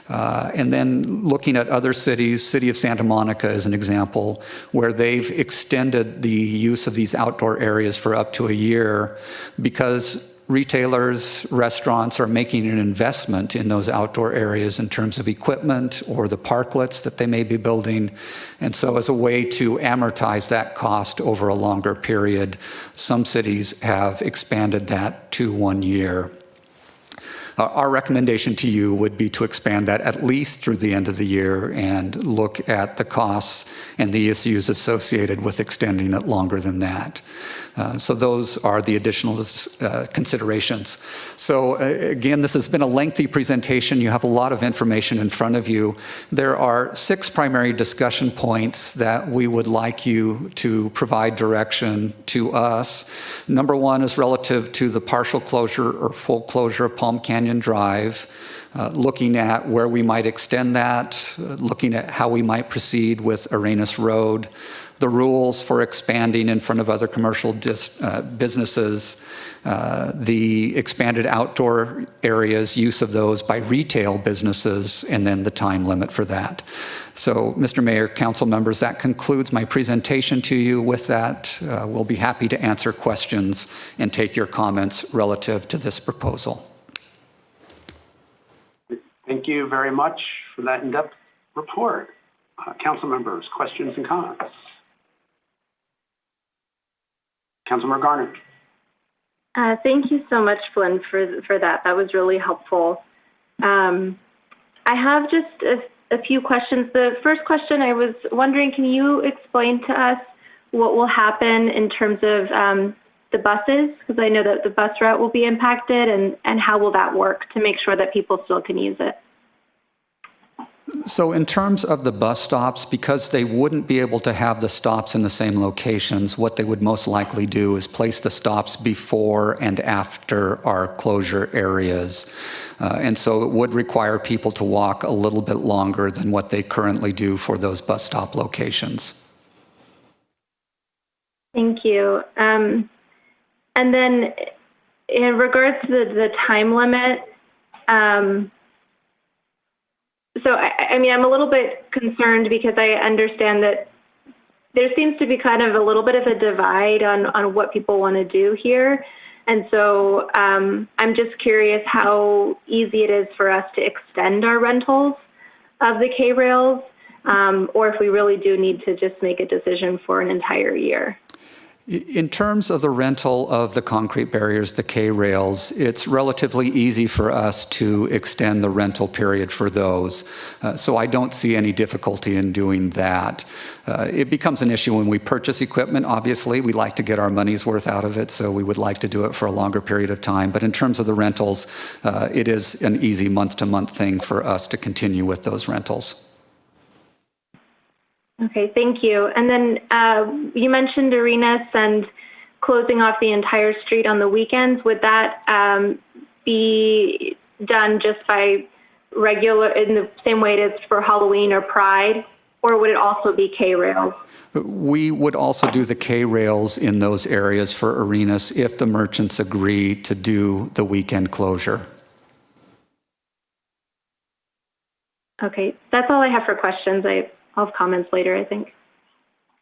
And then looking at other cities, City of Santa Monica is an example where they've extended the use of these outdoor areas for up to a year because retailers, restaurants are making an investment in those outdoor areas in terms of equipment or the parklets that they may be building. And so as a way to amortize that cost over a longer period, some cities have expanded that to 1 year. Our recommendation to you would be to expand that at least through the end of the year and look at the costs and the issues associated with extending it longer than that. So those are the additional considerations. So again, this has been a lengthy presentation. You have a lot of information in front of you. There are 6 primary discussion points that we would like you to provide direction to us. Number 1 is relative to the partial closure or full closure of Palm Canyon Drive. Looking at where we might extend that, looking at how we might proceed with Arenas Road, the rules for expanding in front of other commercial businesses, the expanded outdoor areas, use of those by retail businesses, and then the time limit for that. So, Mr. Mayor, council members, that concludes my presentation to you. With that, we'll be happy to answer questions and take your comments relative to this proposal. Thank you very much for that in-depth report. Council members, questions and comments? Councilmember Garner. Thank you so much, Flynn, for that. That was really helpful. I have just a few questions. The first question, I was wondering, can you explain to us what will happen in terms of the buses? Because I know that the bus route will be impacted, and how will that work to make sure that people still can use it? So in terms of the bus stops, because they wouldn't be able to have the stops in the same locations, what they would most likely do is place the stops before and after our closure areas. And so it would require people to walk a little bit longer than what they currently do for those bus stop locations. Thank you. And then in regards to the time limit, so, I mean, I'm a little bit concerned because I understand that there seems to be kind of a little bit of a divide on what people want to do here. And so I'm just curious how easy it is for us to extend our rentals of the K-rails, or if we really do need to just make a decision for an entire year. In terms of the rental of the concrete barriers, the K-rails, it's relatively easy for us to extend the rental period for those. So I don't see any difficulty in doing that. It becomes an issue when we purchase equipment. Obviously, we like to get our money's worth out of it, so we would like to do it for a longer period of time. But in terms of the rentals, it is an easy month-to-month thing for us to continue with those rentals. Okay, thank you. And then you mentioned arenas and closing off the entire street on the weekends. Would that be done just by regular, in the same way it is for Halloween or Pride, or would it also be K-rails? We would also do the K-rails in those areas for arenas if the merchants agree to do the weekend closure. Okay, that's all I have for questions. I'll have comments later, I think.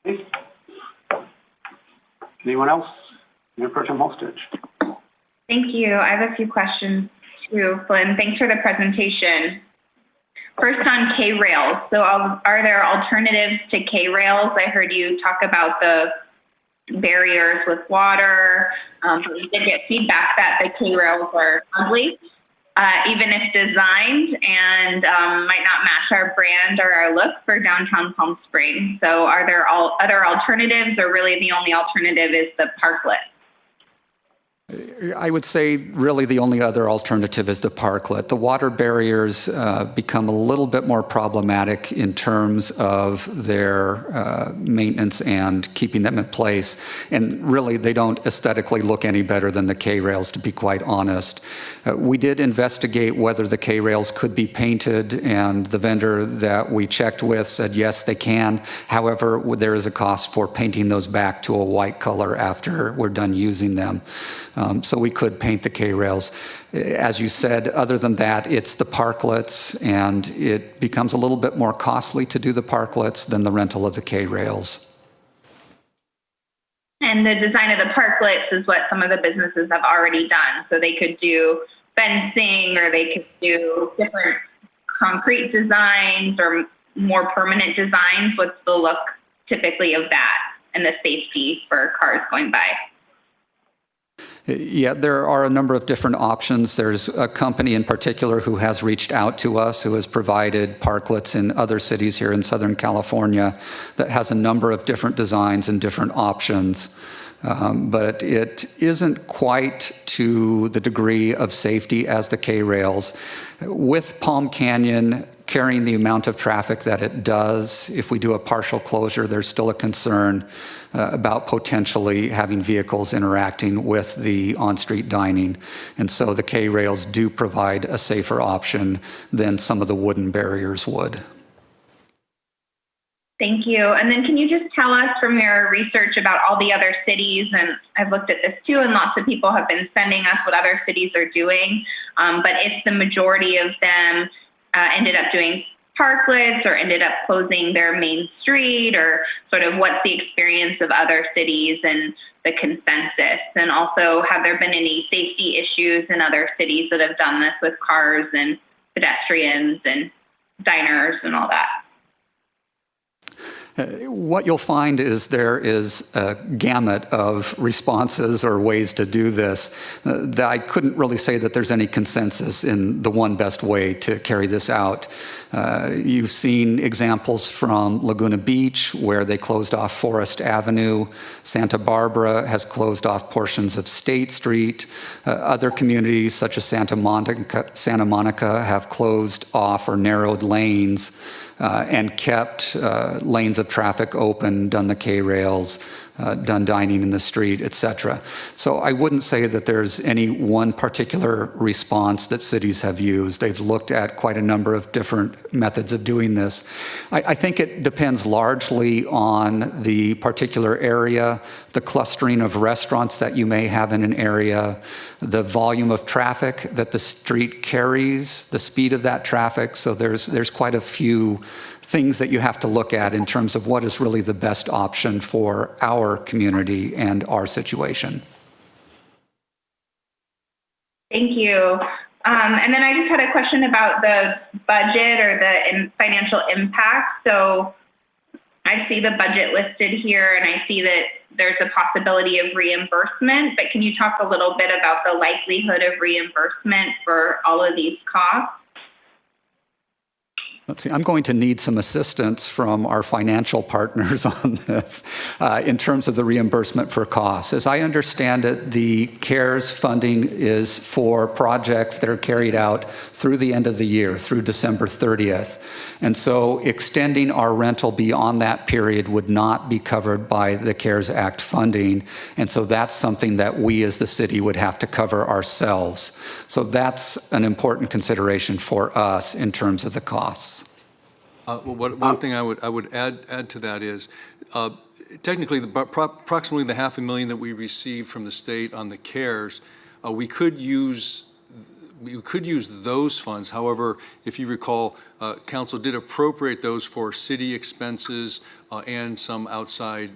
Okay. Anyone else? Mayor Pro Tem Holstich. Thank you. I have a few questions too, Flynn. Thanks for the presentation. First on K-rails. So are there alternatives to K-rails? I heard you talk about the barriers with water. We did get feedback that the K-rails are ugly, even if designed, and might not match our brand or our look for downtown Palm Springs. So are there other alternatives, or really the only alternative is the parklet? I would say really the only other alternative is the parklet. The water barriers become a little bit more problematic in terms of their maintenance and keeping them in place. And really, they don't aesthetically look any better than the K-rails, to be quite honest. We did investigate whether the K-rails could be painted, and the vendor that we checked with said yes, they can. However, there is a cost for painting those back to a white color after we're done using them. So we could paint the K-rails. As you said, other than that, it's the parklets, and it becomes a little bit more costly to do the parklets than the rental of the K-rails. And the design of the parklets is what some of the businesses have already done. So they could do fencing, or they could do different concrete designs or more permanent designs. What's the look typically of that and the safety for cars going by? Yeah, there are a number of different options. There's a company in particular who has reached out to us, who has provided parklets in other cities here in Southern California that has a number of different designs and different options. But it isn't quite to the degree of safety as the K-rails. With Palm Canyon carrying the amount of traffic that it does, if we do a partial closure, there's still a concern about potentially having vehicles interacting with the on-street dining. And so the K-rails do provide a safer option than some of the wooden barriers would. Thank you. And then can you just tell us from your research about all the other cities, and I've looked at this too, and lots of people have been sending us what other cities are doing, but if the majority of them ended up doing parklets or ended up closing their main street, or sort of what's the experience of other cities and the consensus? And also, have there been any safety issues in other cities that have done this with cars and pedestrians and diners and all that? What you'll find is there is a gamut of responses or ways to do this. That I couldn't really say that there's any consensus in the one best way to carry this out. You've seen examples from Laguna Beach, where they closed off Forest Avenue. Santa Barbara has closed off portions of State Street. Other communities, such as Santa Monica, have closed off or narrowed lanes and kept lanes of traffic open, done the K-rails, done dining in the street, etc. So I wouldn't say that there's any one particular response that cities have used. They've looked at quite a number of different methods of doing this. I think it depends largely on the particular area, the clustering of restaurants that you may have in an area, the volume of traffic that the street carries, the speed of that traffic. So there's quite a few things that you have to look at in terms of what is really the best option for our community and our situation. Thank you. And then I just had a question about the budget or the financial impact. So I see the budget listed here, and I see that there's a possibility of reimbursement, but can you talk a little bit about the likelihood of reimbursement for all of these costs? Let's see, I'm going to need some assistance from our financial partners on this in terms of the reimbursement for costs. As I understand it, the CARES funding is for projects that are carried out through the end of the year, through December 30th. And so extending our rental beyond that period would not be covered by the CARES Act funding. And so that's something that we as the city would have to cover ourselves. So that's an important consideration for us in terms of the costs. One thing I would add to that is, technically, approximately the $500,000 that we received from the state on the CARES, we could use those funds. However, if you recall, council did appropriate those for city expenses and some outside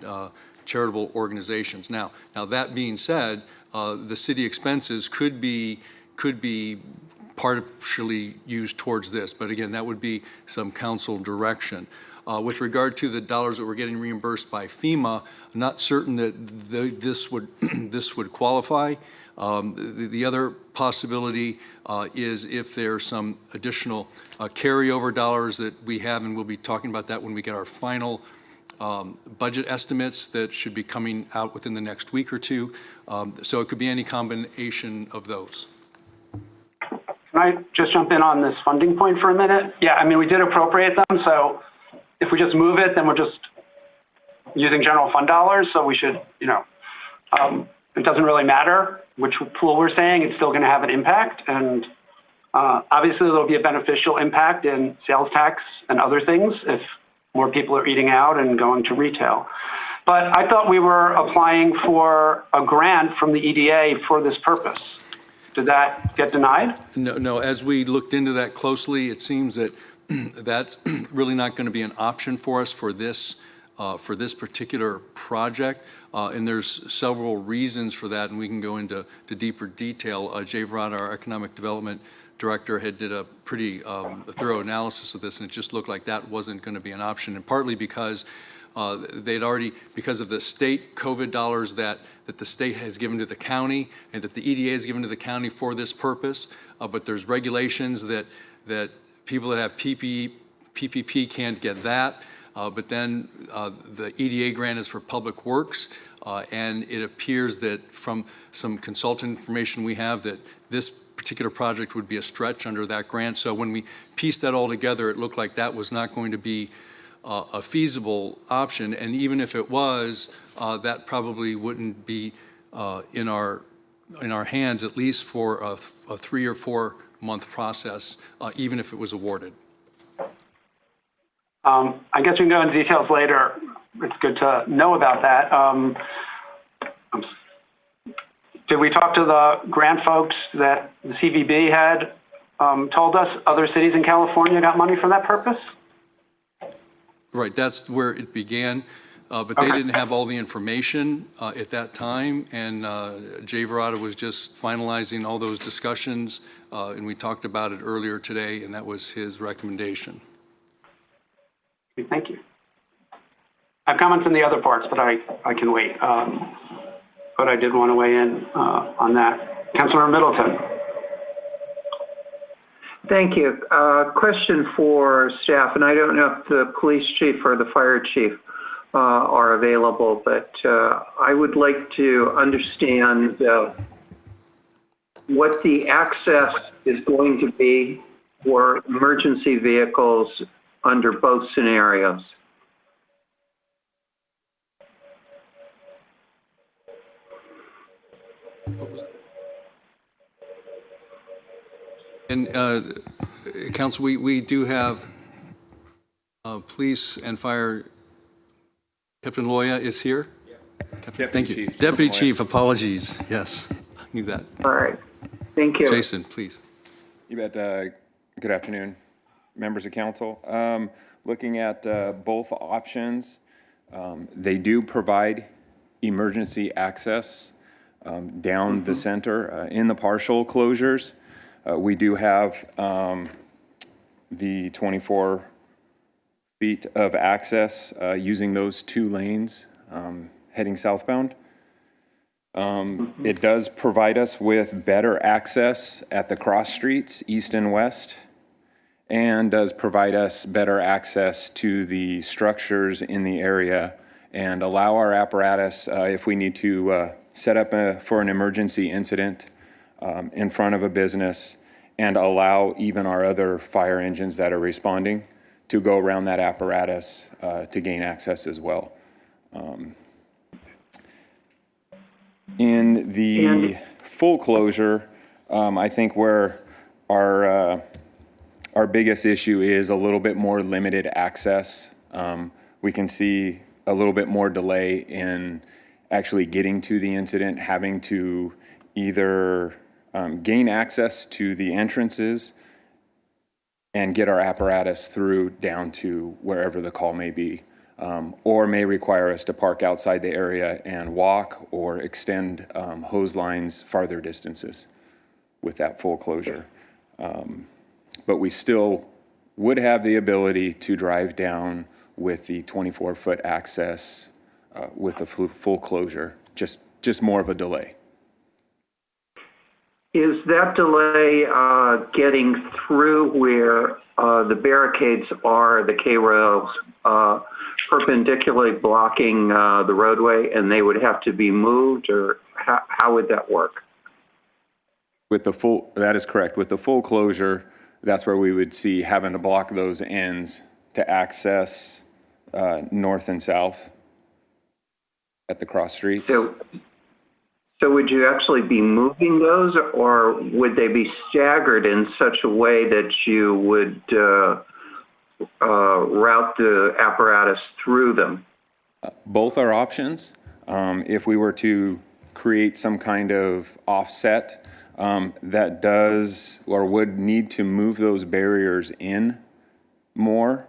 charitable organizations. Now that being said, the city expenses could be partially used towards this, but again, that would be some council direction. With regard to the dollars that we're getting reimbursed by FEMA, I'm not certain that this would qualify. The other possibility is if there's some additional carryover dollars that we have, and we'll be talking about that when we get our final budget estimates that should be coming out within the next week or two. So it could be any combination of those. Can I just jump in on this funding point for a minute? Yeah, I mean, we did appropriate them, so if we just move it, then we're just using general fund dollars, so we should, it doesn't really matter which pool we're saying, it's still going to have an impact, and obviously there'll be a beneficial impact in sales tax and other things if more people are eating out and going to retail. But I thought we were applying for a grant from the EDA for this purpose. Did that get denied? No. As we looked into that closely, it seems that that's really not going to be an option for us for this particular project. And there's several reasons for that, and we can go into deeper detail. Jay Verrata, our economic development director, did a pretty thorough analysis of this, and it just looked like that wasn't going to be an option, and partly because they'd already, because of the state COVID dollars that the state has given to the county and that the EDA has given to the county for this purpose, but there's regulations that people that have PPP can't get that, but then the EDA grant is for public works, and it appears that from some consultant information we have that this particular project would be a stretch under that grant. So when we pieced that all together, it looked like that was not going to be a feasible option, and even if it was, that probably wouldn't be in our hands, at least for a 3 or 4 month process, even if it was awarded. I guess we can go into details later. It's good to know about that. Did we talk to the grant folks that the CVB had told us other cities in California got money for that purpose? Right, that's where it began, but they didn't have all the information at that time, and Jay Verrata was just finalizing all those discussions, and we talked about it earlier today, and that was his recommendation. Thank you. I have comments on the other parts, but I can wait. But I did want to weigh in on that. Councilor Middleton. Thank you. Question for staff, and I don't know if the police chief or the fire chief are available, but I would like to understand what the access is going to be for emergency vehicles under both scenarios. And Council, we do have police and fire. Captain Loya is here. Yeah. Thank you. Chief. Deputy Chief, apologies. Yes, I knew that. All right. Thank you. Jason, please. You bet. Good afternoon, members of council. Looking at both options, they do provide emergency access down the center. In the partial closures, we do have the 24 feet of access using those 2 lanes heading southbound. It does provide us with better access at the cross streets, east and west, and does provide us better access to the structures in the area and allow our apparatus, if we need to set up for an emergency incident in front of a business, and allow even our other fire engines that are responding to go around that apparatus to gain access as well. In the full closure, I think where our biggest issue is a little bit more limited access. We can see a little bit more delay in actually getting to the incident, having to either gain access to the entrances and get our apparatus through down to wherever the call may be, or may require us to park outside the area and walk or extend hose lines farther distances with that full closure. But we still would have the ability to drive down with the 24-foot access with the full closure, just more of a delay. Is that delay getting through where the barricades are, the K-rails, perpendicularly blocking the roadway, and they would have to be moved, or how would that work? With the full, that is correct. With the full closure, that's where we would see having to block those ends to access north and south at the cross streets. So would you actually be moving those, or would they be staggered in such a way that you would route the apparatus through them? Both are options. If we were to create some kind of offset that does or would need to move those barriers in more,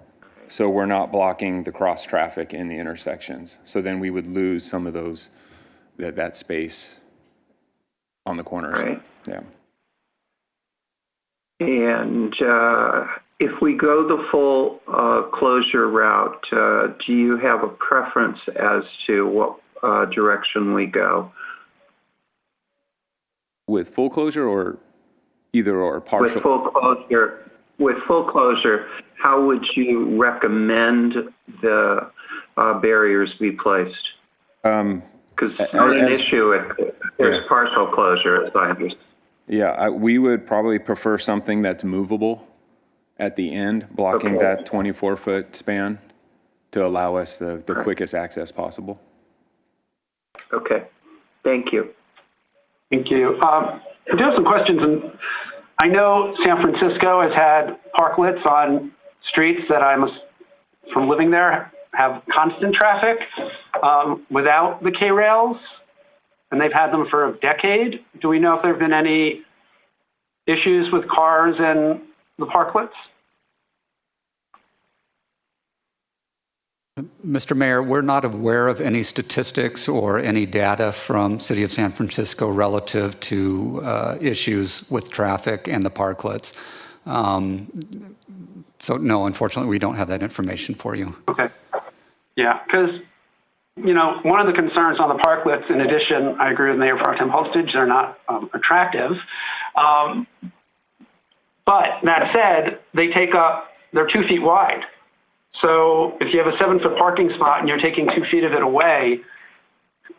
so we're not blocking the cross traffic in the intersections. So then we would lose some of those that space on the corners. Right. Yeah. And if we go the full closure route, do you have a preference as to what direction we go? With full closure or either or partial? With full closure, how would you recommend the barriers be placed? Because it's not an issue if there's partial closure, as I understand. Yeah, we would probably prefer something that's movable at the end, blocking that 24-foot span to allow us the quickest access possible. Okay, thank you. Thank you. I do have some questions, and I know San Francisco has had parklets on streets that from living there, have constant traffic without the K-rails, and they've had them for a decade. Do we know if there have been any issues with cars and the parklets? Mr. Mayor, we're not aware of any statistics or any data from City of San Francisco relative to issues with traffic and the parklets. So no, unfortunately, we don't have that information for you. Okay. Yeah, because, one of the concerns on the parklets, in addition, I agree with Mayor Pro Tem Holstage, they're not attractive. But that said, they're 2 feet wide. So if you have a 7-foot parking spot and you're taking 2 feet of it away,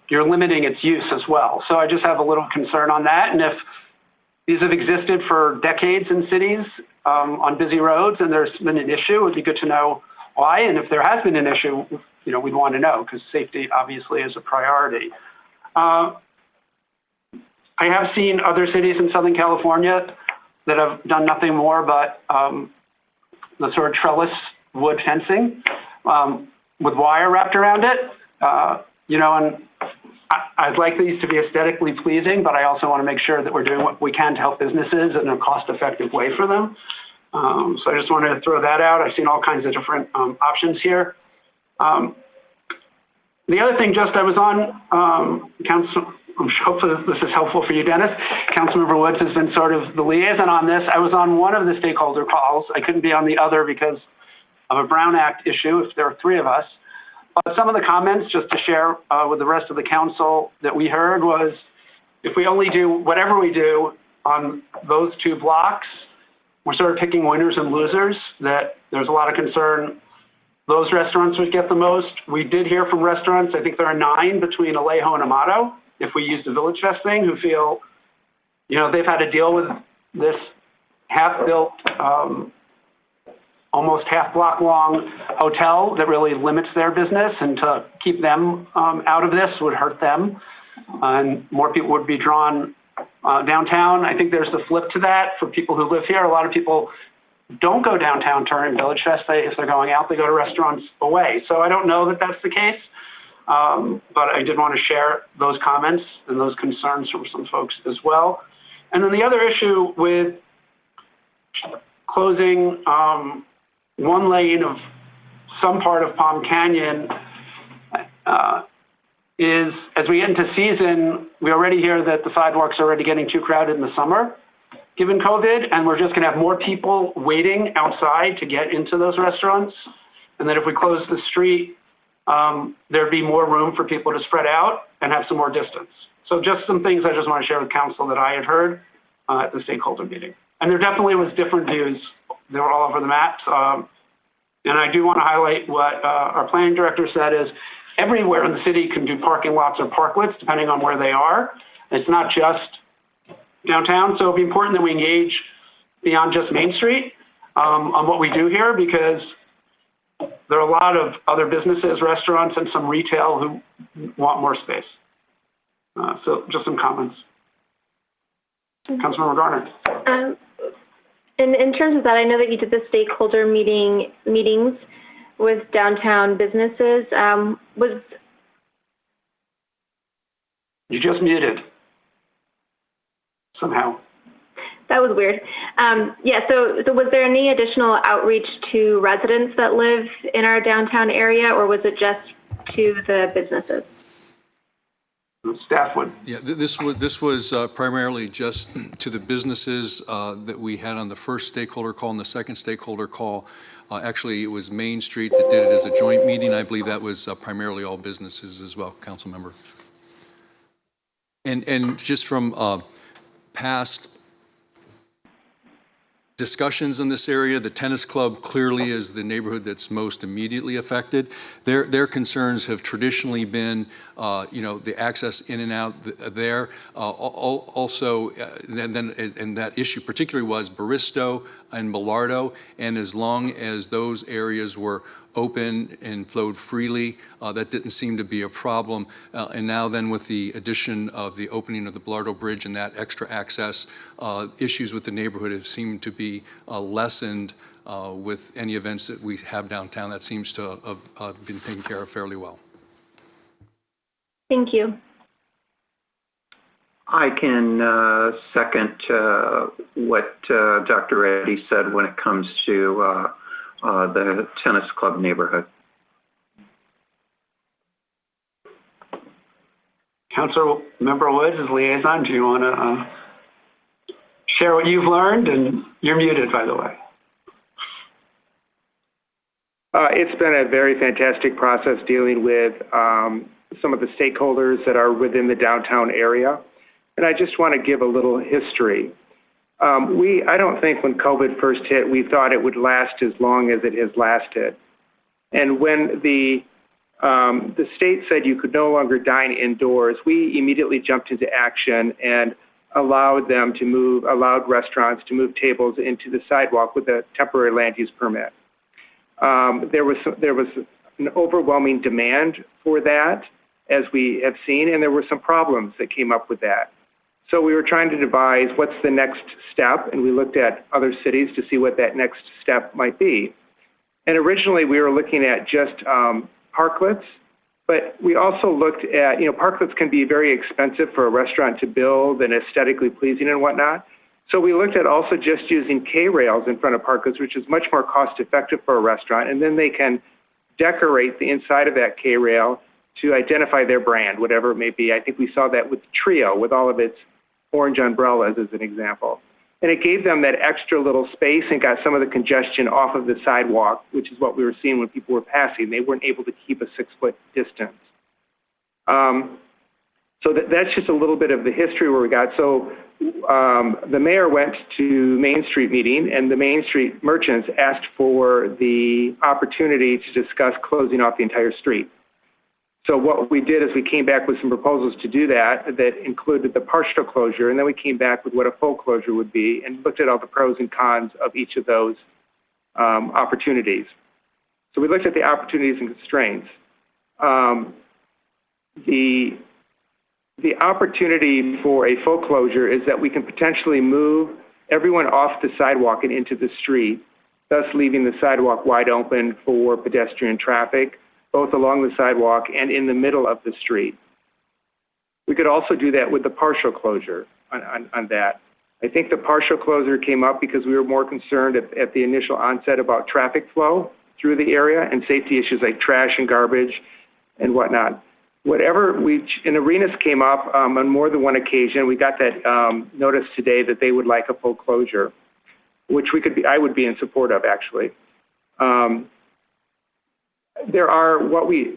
you're limiting its use as well. So I just have a little concern on that. And if these have existed for decades in cities on busy roads and there's been an issue, it would be good to know why. And if there has been an issue, we'd want to know, because safety obviously is a priority. I have seen other cities in Southern California that have done nothing more but the sort of trellis wood fencing with wire wrapped around it. And I'd like these to be aesthetically pleasing, but I also want to make sure that we're doing what we can to help businesses in a cost-effective way for them. So I just wanted to throw that out. I've seen all kinds of different options here. The other thing, I was on I'm sure this is helpful for you, Dennis. Councilmember Woods has been sort of the liaison on this. I was on one of the stakeholder calls. I couldn't be on the other because of a Brown Act issue, if there are three of us. But some of the comments, just to share with the rest of the council, that we heard was, if we only do whatever we do on those two blocks, we're sort of picking winners and losers, that there's a lot of concern those restaurants would get the most. We did hear from restaurants, I think there are 9 between Alejo and Amato, if we use the Village Fest thing, who feel, they've had to deal with this half-built, almost half-block long hotel that really limits their business, and to keep them out of this would hurt them. And more people would be drawn downtown. I think there's the flip to that for people who live here. A lot of people don't go downtown during Village Fest. If they're going out, they go to restaurants away. So I don't know that that's the case, but I did want to share those comments and those concerns from some folks as well. And then the other issue with closing one lane of some part of Palm Canyon is, as we get into season, we already hear that the sidewalks are already getting too crowded in the summer, given COVID, and we're just going to have more people waiting outside to get into those restaurants. And that if we close the street, there'd be more room for people to spread out and have some more distance. So just some things I just want to share with council that I had heard at the stakeholder meeting. And there definitely was different views. They were all over the map. And I do want to highlight what our planning director said is everywhere in the city can do parking lots or parklets, depending on where they are. It's not just downtown, so it'd be important that we engage beyond just Main Street on what we do here, because there are a lot of other businesses, restaurants, and some retail who want more space. So just some comments. Councilmember Garner. And in terms of that, I know that you did the stakeholder meetings with downtown businesses. You just muted. Somehow. That was weird. So was there any additional outreach to residents that live in our downtown area, or was it just to the businesses? Staff would. Yeah, this was primarily just to the businesses that we had on the first stakeholder call and the second stakeholder call. Actually, it was Main Street that did it as a joint meeting. I believe that was primarily all businesses as well, council member. And just from past discussions in this area, the tennis club clearly is the neighborhood that's most immediately affected. Their concerns have traditionally been, the access in and out there. Also, and that issue particularly was Baristo and Bellardo, and as long as those areas were open and flowed freely, that didn't seem to be a problem. And now then with the addition of the opening of the Bellardo Bridge and that extra access, issues with the neighborhood have seemed to be lessened with any events that we have downtown. That seems to have been taken care of fairly well. Thank you. I can second what Dr. Reddy said when it comes to the tennis club neighborhood. Councilmember Woods is liaison. Do you want to share what you've learned? And you're muted, by the way. It's been a very fantastic process dealing with some of the stakeholders that are within the downtown area. And I just want to give a little history. I don't think when COVID first hit, we thought it would last as long as it has lasted. And when the state said you could no longer dine indoors, we immediately jumped into action and allowed restaurants to move tables into the sidewalk with a temporary land use permit. There was an overwhelming demand for that, as we have seen, and there were some problems that came up with that. So we were trying to devise what's the next step, and we looked at other cities to see what that next step might be. And originally we were looking at just parklets, but we also looked at, parklets can be very expensive for a restaurant to build and aesthetically pleasing and whatnot. So we looked at also just using K-rails in front of parklets, which is much more cost effective for a restaurant, and then they can decorate the inside of that K-rail to identify their brand, whatever it may be. I think we saw that with Trio, with all of its orange umbrellas as an example. And it gave them that extra little space and got some of the congestion off of the sidewalk, which is what we were seeing when people were passing. They weren't able to keep a 6-foot distance. So that's just a little bit of the history where we got. So the mayor went to Main Street meeting, and the Main Street merchants asked for the opportunity to discuss closing off the entire street. So what we did is we came back with some proposals to do that included the partial closure, and then we came back with what a full closure would be and looked at all the pros and cons of each of those opportunities. So we looked at the opportunities and constraints. The opportunity for a full closure is that we can potentially move everyone off the sidewalk and into the street, thus leaving the sidewalk wide open for pedestrian traffic, both along the sidewalk and in the middle of the street. We could also do that with the partial closure on that. I think the partial closure came up because we were more concerned at the initial onset about traffic flow through the area and safety issues like trash and garbage and whatnot. And Arenas came up on more than one occasion. We got that notice today that they would like a full closure, which I would be in support of, actually. What we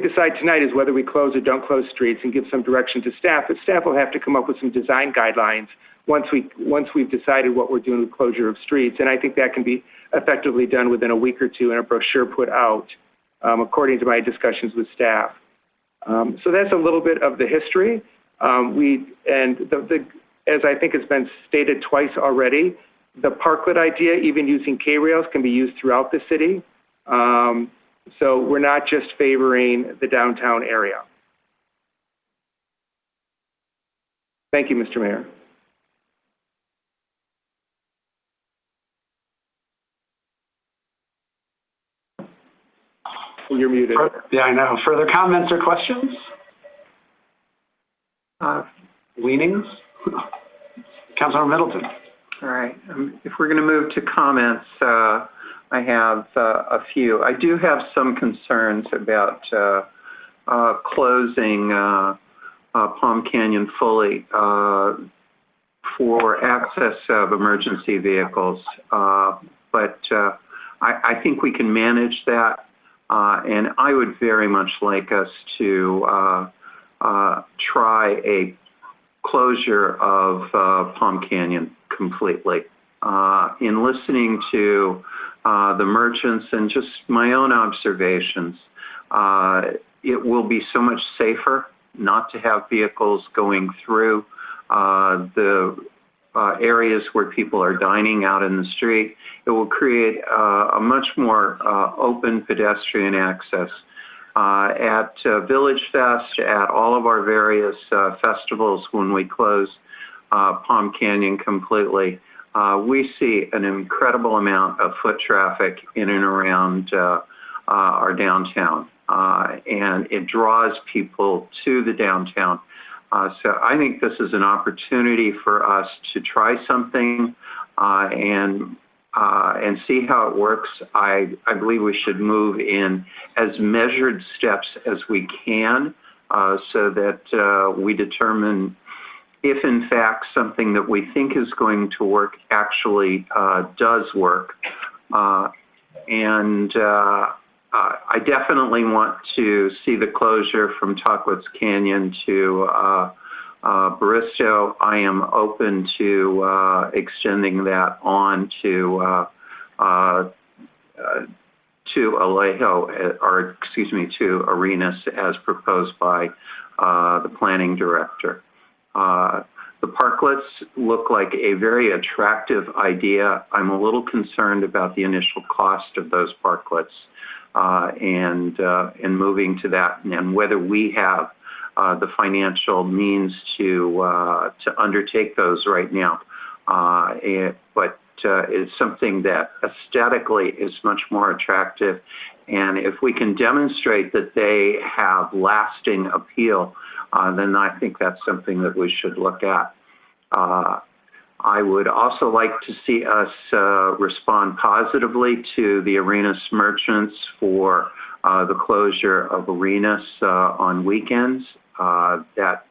decide tonight is whether we close or don't close streets and give some direction to staff. But staff will have to come up with some design guidelines once we've decided what we're doing with closure of streets. And I think that can be effectively done within a week or two in a brochure put out, according to my discussions with staff. So that's a little bit of the history. As I think has been stated twice already, the parklet idea, even using K-rails, can be used throughout the city. So we're not just favoring the downtown area. Thank you, Mr. Mayor. You're muted. Yeah, I know. Further comments or questions? Leanings? Councilmember Middleton. All right. If we're going to move to comments, I have a few. I do have some concerns about closing Palm Canyon fully for access of emergency vehicles. But I think we can manage that. And I would very much like us to try a closure of Palm Canyon completely. In listening to the merchants and just my own observations, it will be so much safer not to have vehicles going through the areas where people are dining out in the street. It will create a much more open pedestrian access. At Village Fest, at all of our various festivals, when we close Palm Canyon completely, we see an incredible amount of foot traffic in and around our downtown, and it draws people to the downtown. So I think this is an opportunity for us to try something and see how it works. I believe we should move in as measured steps as we can so that we determine if, in fact, something that we think is going to work actually does work. I definitely want to see the closure from Tahquitz Canyon to Barristo. I am open to extending that on to Alejo, or excuse me, to Arenas as proposed by the planning director. The parklets look like a very attractive idea. I'm a little concerned about the initial cost of those parklets and moving to that, and whether we have the financial means to undertake those right now. But it's something that aesthetically is much more attractive, and if we can demonstrate that they have lasting appeal, then I think that's something that we should look at. I would also like to see us respond positively to the Arenas merchants for the closure of arenas on weekends. That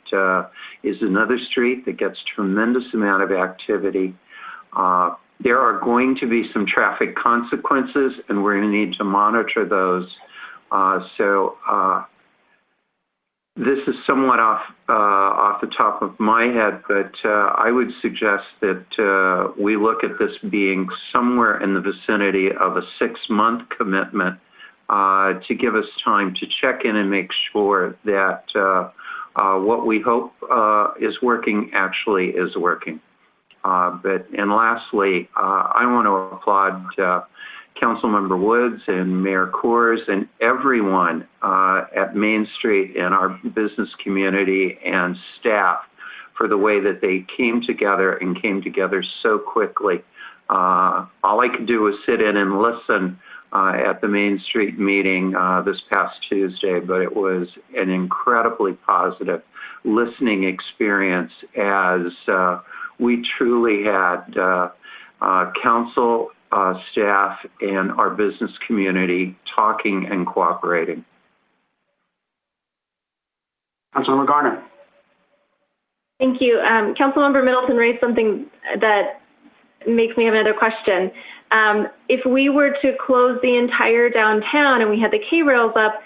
is another street that gets tremendous amount of activity. There are going to be some traffic consequences, and we're going to need to monitor those. This is somewhat off the top of my head, but I would suggest that we look at this being somewhere in the vicinity of a 6-month commitment to give us time to check in and make sure that what we hope is working actually is working. And lastly, I want to applaud Councilmember Woods and Mayor Coors and everyone at Main Street and our business community and staff for the way that they came together so quickly. All I could do was sit in and listen at the Main Street meeting this past Tuesday, but it was an incredibly positive listening experience as we truly had council, staff, and our business community talking and cooperating. Councilmember Garner. Thank you. Councilmember Middleton raised something that makes me have another question. If we were to close the entire downtown and we had the K-rails up,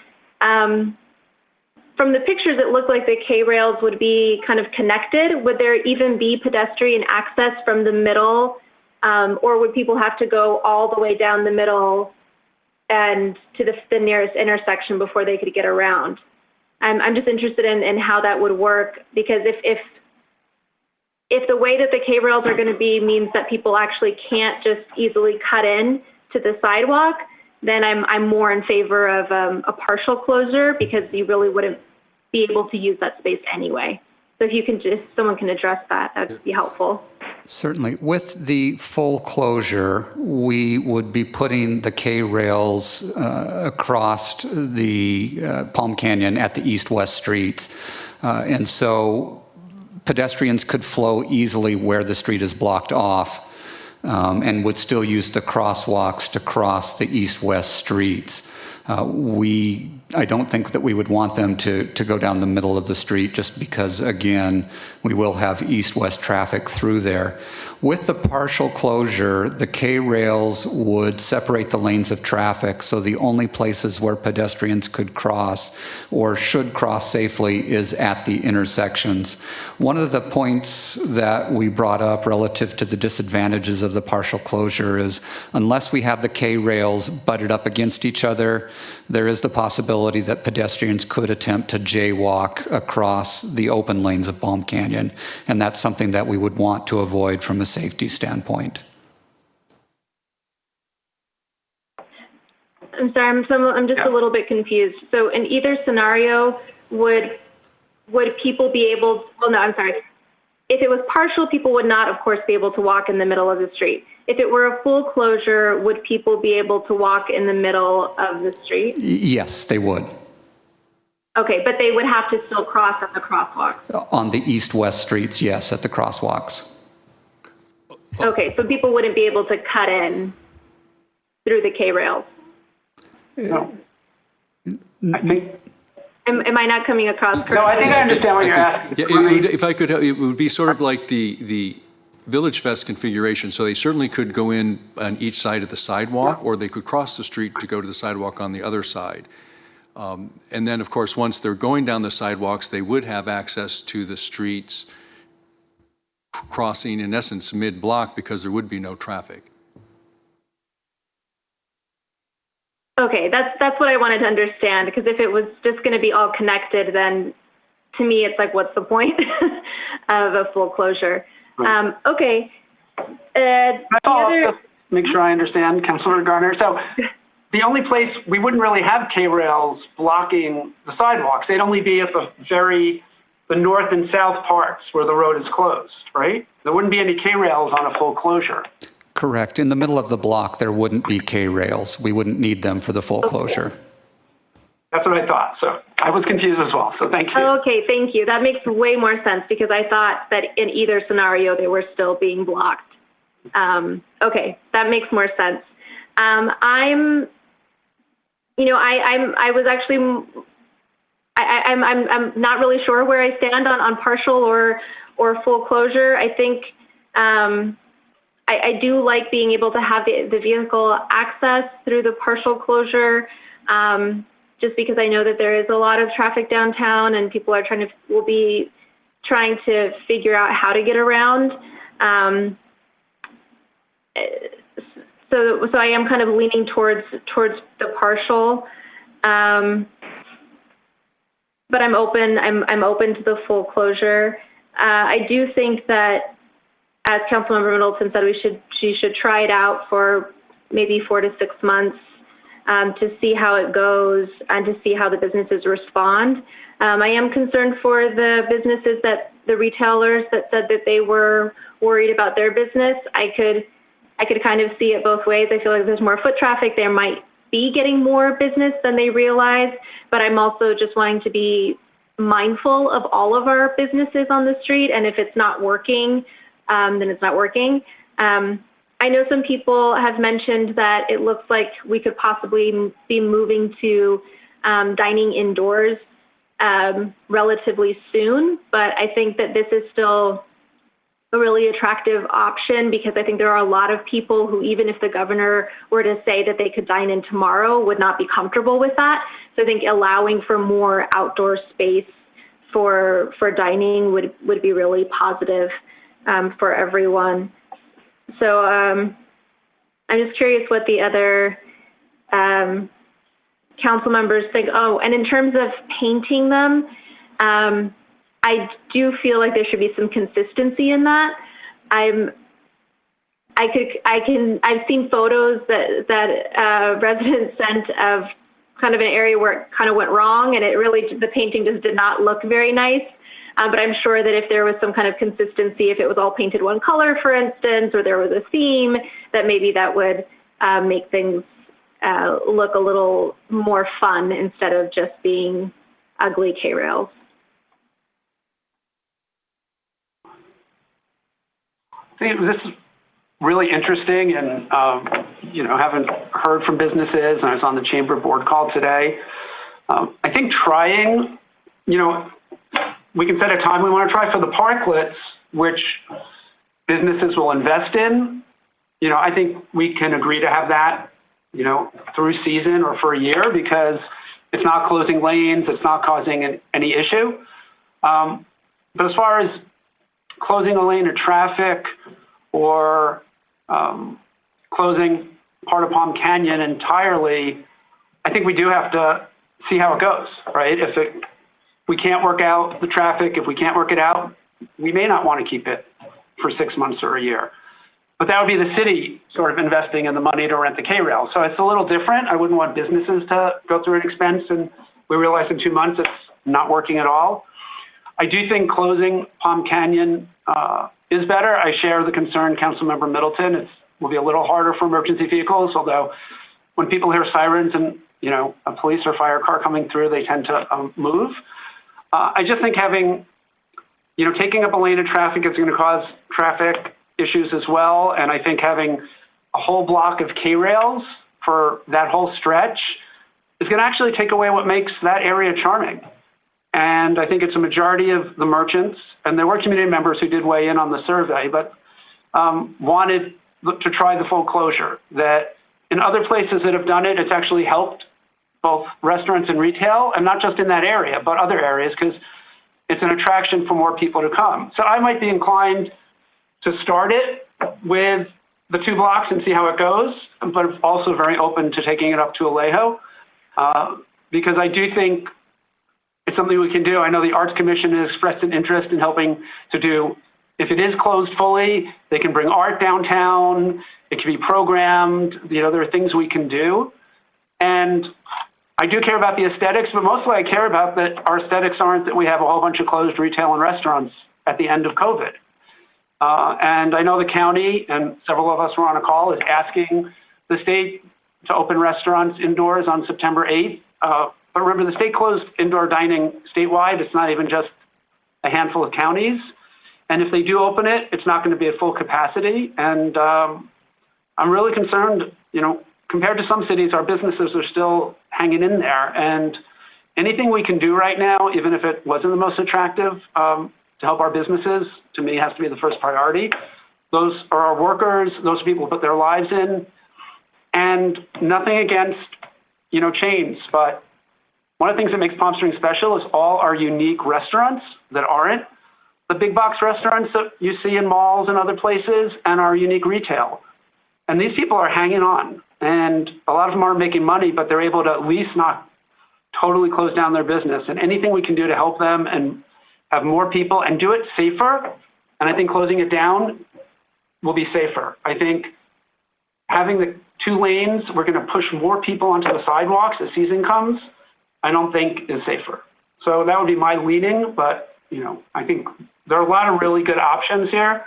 from the pictures, it looked like the K-rails would be kind of connected. Would there even be pedestrian access from the middle, or would people have to go all the way down the middle and to the nearest intersection before they could get around? I'm just interested in how that would work, because if the way that the K-rails are going to be means that people actually can't just easily cut in to the sidewalk, then I'm more in favor of a partial closure, because you really wouldn't be able to use that space anyway. So if you can someone can address that, that would be helpful. Certainly. With the full closure, we would be putting the K-rails across the Palm Canyon at the east-west streets. And so pedestrians could flow easily where the street is blocked off, and would still use the crosswalks to cross the east-west streets. I don't think that we would want them to go down the middle of the street, just because, again, we will have east-west traffic through there. With the partial closure, the K-rails would separate the lanes of traffic, so the only places where pedestrians could cross or should cross safely is at the intersections. One of the points that we brought up relative to the disadvantages of the partial closure is, unless we have the K-rails butted up against each other, there is the possibility that pedestrians could attempt to jaywalk across the open lanes of Palm Canyon, and that's something that we would want to avoid from a safety standpoint. I'm sorry, I'm just a little bit confused. So in either scenario, would people be able, well, no, I'm sorry. If it was partial, people would not, of course, be able to walk in the middle of the street. If it were a full closure, would people be able to walk in the middle of the street? Yes, they would. Okay, but they would have to still cross at the crosswalks. On the east-west streets, yes, at the crosswalks. Okay, so people wouldn't be able to cut in through the K-rails. No. I think. Am I not coming across correctly? No, I think I understand what you're asking. Yeah, if I could, it would be sort of like the Village Fest configuration. So they certainly could go in on each side of the sidewalk, or they could cross the street to go to the sidewalk on the other side. And then, of course, once they're going down the sidewalks, they would have access to the streets crossing, in essence, mid-block, because there would be no traffic. Okay, that's what I wanted to understand, because if it was just going to be all connected, then to me it's like, what's the point of a full closure? Right. Okay. Just make sure I understand, Councilor Garner. So the only place we wouldn't really have K-rails blocking the sidewalks, they'd only be at the north and south parts where the road is closed, right? There wouldn't be any K-rails on a full closure. Correct. In the middle of the block, there wouldn't be K-rails. We wouldn't need them for the full closure. That's what I thought. So I was confused as well. So thank you. Okay, thank you. That makes way more sense, because I thought that in either scenario they were still being blocked. Okay, that makes more sense. I'm I was actually, I'm not really sure where I stand on partial or full closure. I think I do like being able to have the vehicle access through the partial closure, just because I know that there is a lot of traffic downtown and people will be trying to figure out how to get around. So I am kind of leaning towards the partial, but I'm open to the full closure. I do think that, as Councilmember Middleton said, she should try it out for maybe 4 to 6 months to see how it goes and to see how the businesses respond. I am concerned for the businesses, the retailers that said that they were worried about their business. I could kind of see it both ways. I feel like there's more foot traffic. They might be getting more business than they realize, but I'm also just wanting to be mindful of all of our businesses on the street. And if it's not working, then it's not working. I know some people have mentioned that it looks like we could possibly be moving to dining indoors relatively soon, but I think that this is still a really attractive option because I think there are a lot of people who, even if the governor were to say that they could dine in tomorrow, would not be comfortable with that. So I think allowing for more outdoor space for dining would be really positive for everyone. So I'm just curious what the other council members think. Oh, and in terms of painting them, I do feel like there should be some consistency in that. I've seen photos that residents sent of kind of an area where it kind of went wrong, and the painting just did not look very nice. But I'm sure that if there was some kind of consistency, if it was all painted one color, for instance, or there was a theme, that maybe that would make things look a little more fun instead of just being ugly K-rails. I think this is really interesting, and haven't heard from businesses, and I was on the chamber board call today. I think trying, we can set a time we want to try for the parklets, which businesses will invest in. I think we can agree to have that, through season or for a year, because it's not closing lanes, it's not causing any issue. But as far as closing a lane of traffic or closing part of Palm Canyon entirely, I think we do have to see how it goes, right? If we can't work out the traffic, if we can't work it out, we may not want to keep it for 6 months or a year. But that would be the city sort of investing in the money to rent the K-rail. So it's a little different. I wouldn't want businesses to go through an expense and we realize in 2 months it's not working at all. I do think closing Palm Canyon is better. I share the concern, Councilmember Middleton. It will be a little harder for emergency vehicles, although when people hear sirens and a police or fire car coming through, they tend to move. I just think having, taking up a lane of traffic is going to cause traffic issues as well. And I think having a whole block of K-rails for that whole stretch is going to actually take away what makes that area charming. And I think it's a majority of the merchants, and there were community members who did weigh in on the survey, but wanted to try the full closure. That in other places that have done it, it's actually helped both restaurants and retail, and not just in that area, but other areas, because it's an attraction for more people to come. So I might be inclined to start it with the 2 blocks and see how it goes, but also very open to taking it up to Alejo, because I do think it's something we can do. I know the Arts Commission has expressed an interest in helping to do, if it is closed fully, they can bring art downtown, it can be programmed, there are things we can do. And I do care about the aesthetics, but mostly I care about that our aesthetics aren't that we have a whole bunch of closed retail and restaurants at the end of COVID. And I know the county, and several of us were on a call, is asking the state to open restaurants indoors on September 8th. But remember, the state closed indoor dining statewide. It's not even just a handful of counties. And if they do open it, it's not going to be at full capacity. And I'm really concerned, compared to some cities, our businesses are still hanging in there. And anything we can do right now, even if it wasn't the most attractive, to help our businesses, to me, has to be the first priority. Those are our workers. Those are people who put their lives in. And nothing against, chains, but one of the things that makes Palm Springs special is all our unique restaurants that aren't the big box restaurants that you see in malls and other places, and our unique retail. And these people are hanging on. And a lot of them aren't making money, but they're able to at least not totally close down their business. And anything we can do to help them and have more people and do it safer, and I think closing it down will be safer. I think having the 2 lanes, we're going to push more people onto the sidewalks as season comes, I don't think is safer. So that would be my leaning, but I think there are a lot of really good options here,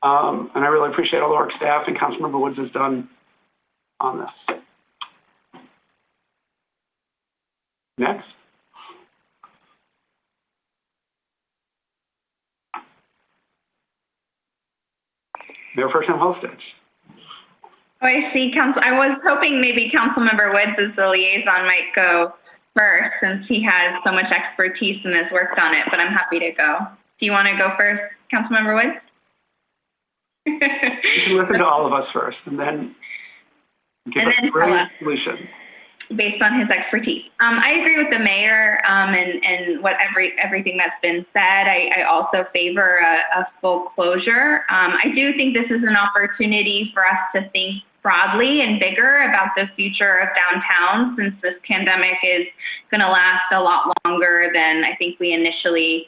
and I really appreciate all the work staff and Councilmember Woods has done on this. Next. Mayor Pro Tem Holstich. Oh, I see. I was hoping maybe Councilmember Woods as the liaison might go first, since he has so much expertise and has worked on it, but I'm happy to go. Do you want to go first, Councilmember Woods? You can listen to all of us first and then give us a great solution. Based on his expertise. I agree with the mayor and what everything that's been said. I also favor a full closure. I do think this is an opportunity for us to think broadly and bigger about the future of downtown, since this pandemic is going to last a lot longer than I think we initially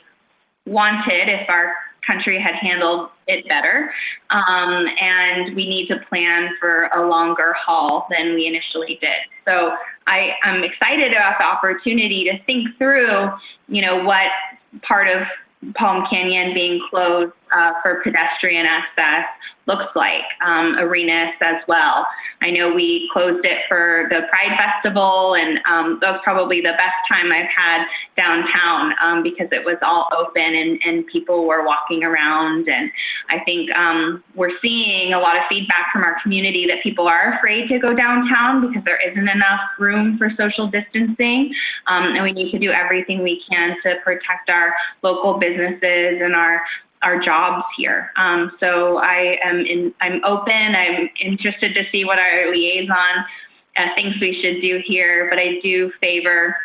wanted if our country had handled it better. And we need to plan for a longer haul than we initially did. So I'm excited about the opportunity to think through, what part of Palm Canyon being closed for pedestrian access looks like, arenas as well. I know we closed it for the Pride Festival, and that was probably the best time I've had downtown because it was all open and people were walking around. And I think we're seeing a lot of feedback from our community that people are afraid to go downtown because there isn't enough room for social distancing. And we need to do everything we can to protect our local businesses and our jobs here. So I'm open. I'm interested to see what our liaison thinks we should do here, but I do favor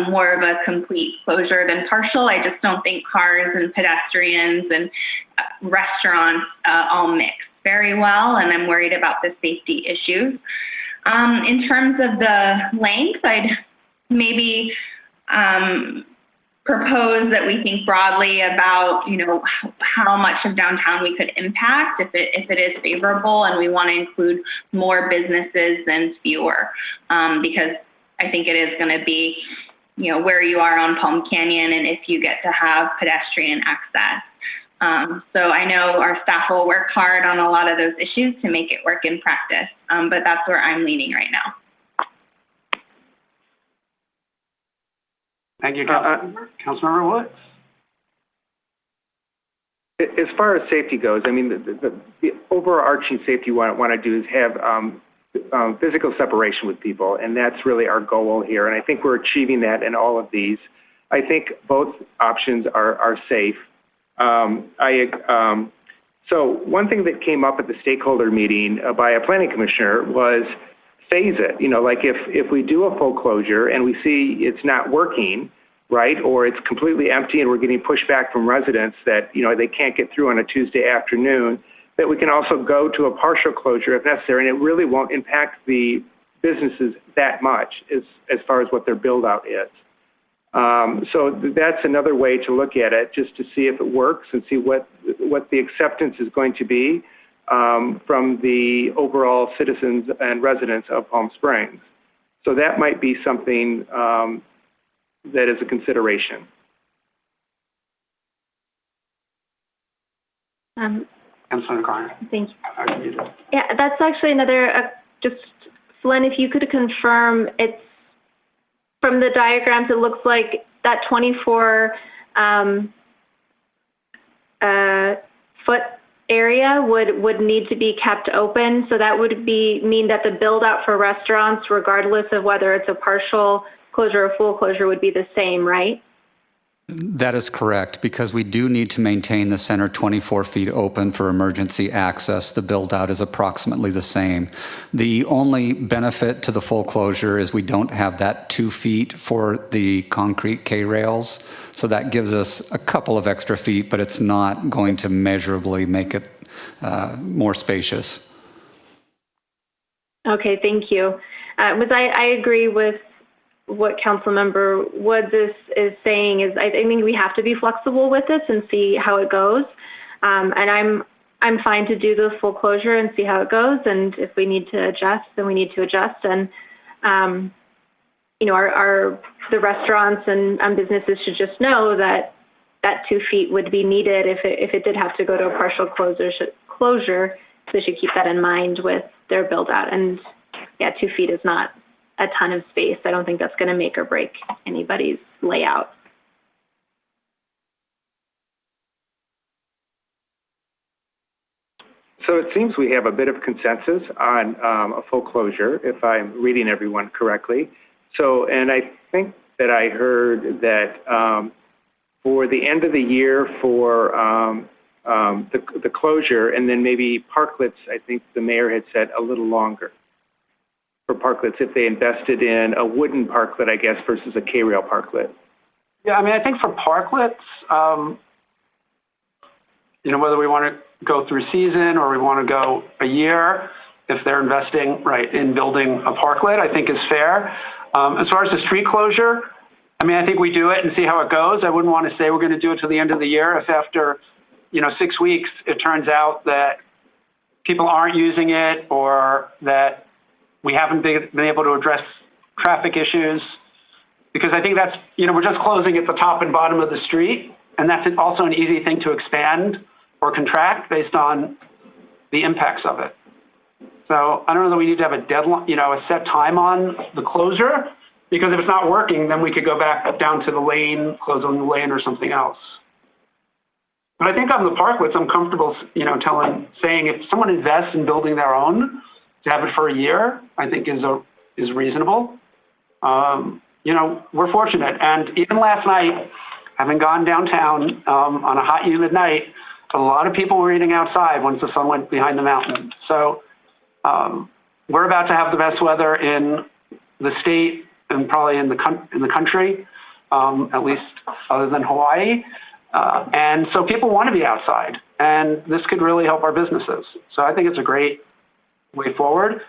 more of a complete closure than partial. I just don't think cars and pedestrians and restaurants all mix very well, and I'm worried about the safety issues. In terms of the length, I'd maybe propose that we think broadly about, how much of downtown we could impact if it is favorable, and we want to include more businesses than fewer, because I think it is going to be, where you are on Palm Canyon and if you get to have pedestrian access. So I know our staff will work hard on a lot of those issues to make it work in practice, but that's where I'm leaning right now. Thank you, Councilmember Woods. As far as safety goes, I mean, the overarching safety we want to do is have physical separation with people, and that's really our goal here. And I think we're achieving that in all of these. I think both options are safe. So one thing that came up at the stakeholder meeting by a planning commissioner was phase it. Like if we do a full closure and we see it's not working, right, or it's completely empty and we're getting pushback from residents that, they can't get through on a Tuesday afternoon, that we can also go to a partial closure if necessary, and it really won't impact the businesses that much as far as what their build out is. So that's another way to look at it, just to see if it works and see what the acceptance is going to be from the overall citizens and residents of Palm Springs. So that might be something that is a consideration. Councilmember Garner. Thank you. Yeah, that's actually another, just Flynn, if you could confirm, it's from the diagrams, it looks like that 24 foot area would need to be kept open. So that would mean that the build out for restaurants, regardless of whether it's a partial closure or full closure, would be the same, right? That is correct, because we do need to maintain the center 24 feet open for emergency access. The build-out is approximately the same. The only benefit to the full closure is we don't have that 2 feet for the concrete K-rails. So that gives us a couple of extra feet, but it's not going to measurably make it more spacious. Okay, thank you. I agree with what Councilmember Woods is saying. Is I think we have to be flexible with this and see how it goes. And I'm fine to do the full closure and see how it goes. And if we need to adjust, then we need to adjust. And you know, the restaurants and businesses should just know that 2 feet would be needed if it did have to go to a partial closure. So they should keep that in mind with their build out. And yeah, 2 feet is not a ton of space. I don't think that's going to make or break anybody's layout. So it seems we have a bit of consensus on a full closure, if I'm reading everyone correctly. So, and I think that I heard that for the end of the year for the closure, and then maybe parklets, I think the mayor had said a little longer for parklets if they invested in a wooden parklet, I guess, versus a K-rail parklet. Yeah, I mean, I think for parklets, you know, whether we want to go through season or we want to go a year, if they're investing in building a parklet, I think is fair. As far as the street closure, I mean, I think we do it and see how it goes. I wouldn't want to say we're going to do it till the end of the year if after, 6 weeks it turns out that people aren't using it or that we haven't been able to address traffic issues. Because I think that's, we're just closing at the top and bottom of the street, and that's also an easy thing to expand or contract based on the impacts of it. So I don't know that we need to have a deadline, a set time on the closure, because if it's not working, then we could go back down to the lane, close on the lane or something else. But I think on the parklets, I'm comfortable, saying if someone invests in building their own, to have it for a year, I think is reasonable. We're fortunate. And even last night, having gone downtown on a hot, humid night, a lot of people were eating outside once the sun went behind the mountain. So we're about to have the best weather in the state and probably in the country, at least other than Hawaii. And so people want to be outside, and this could really help our businesses. So I think it's a great way forward.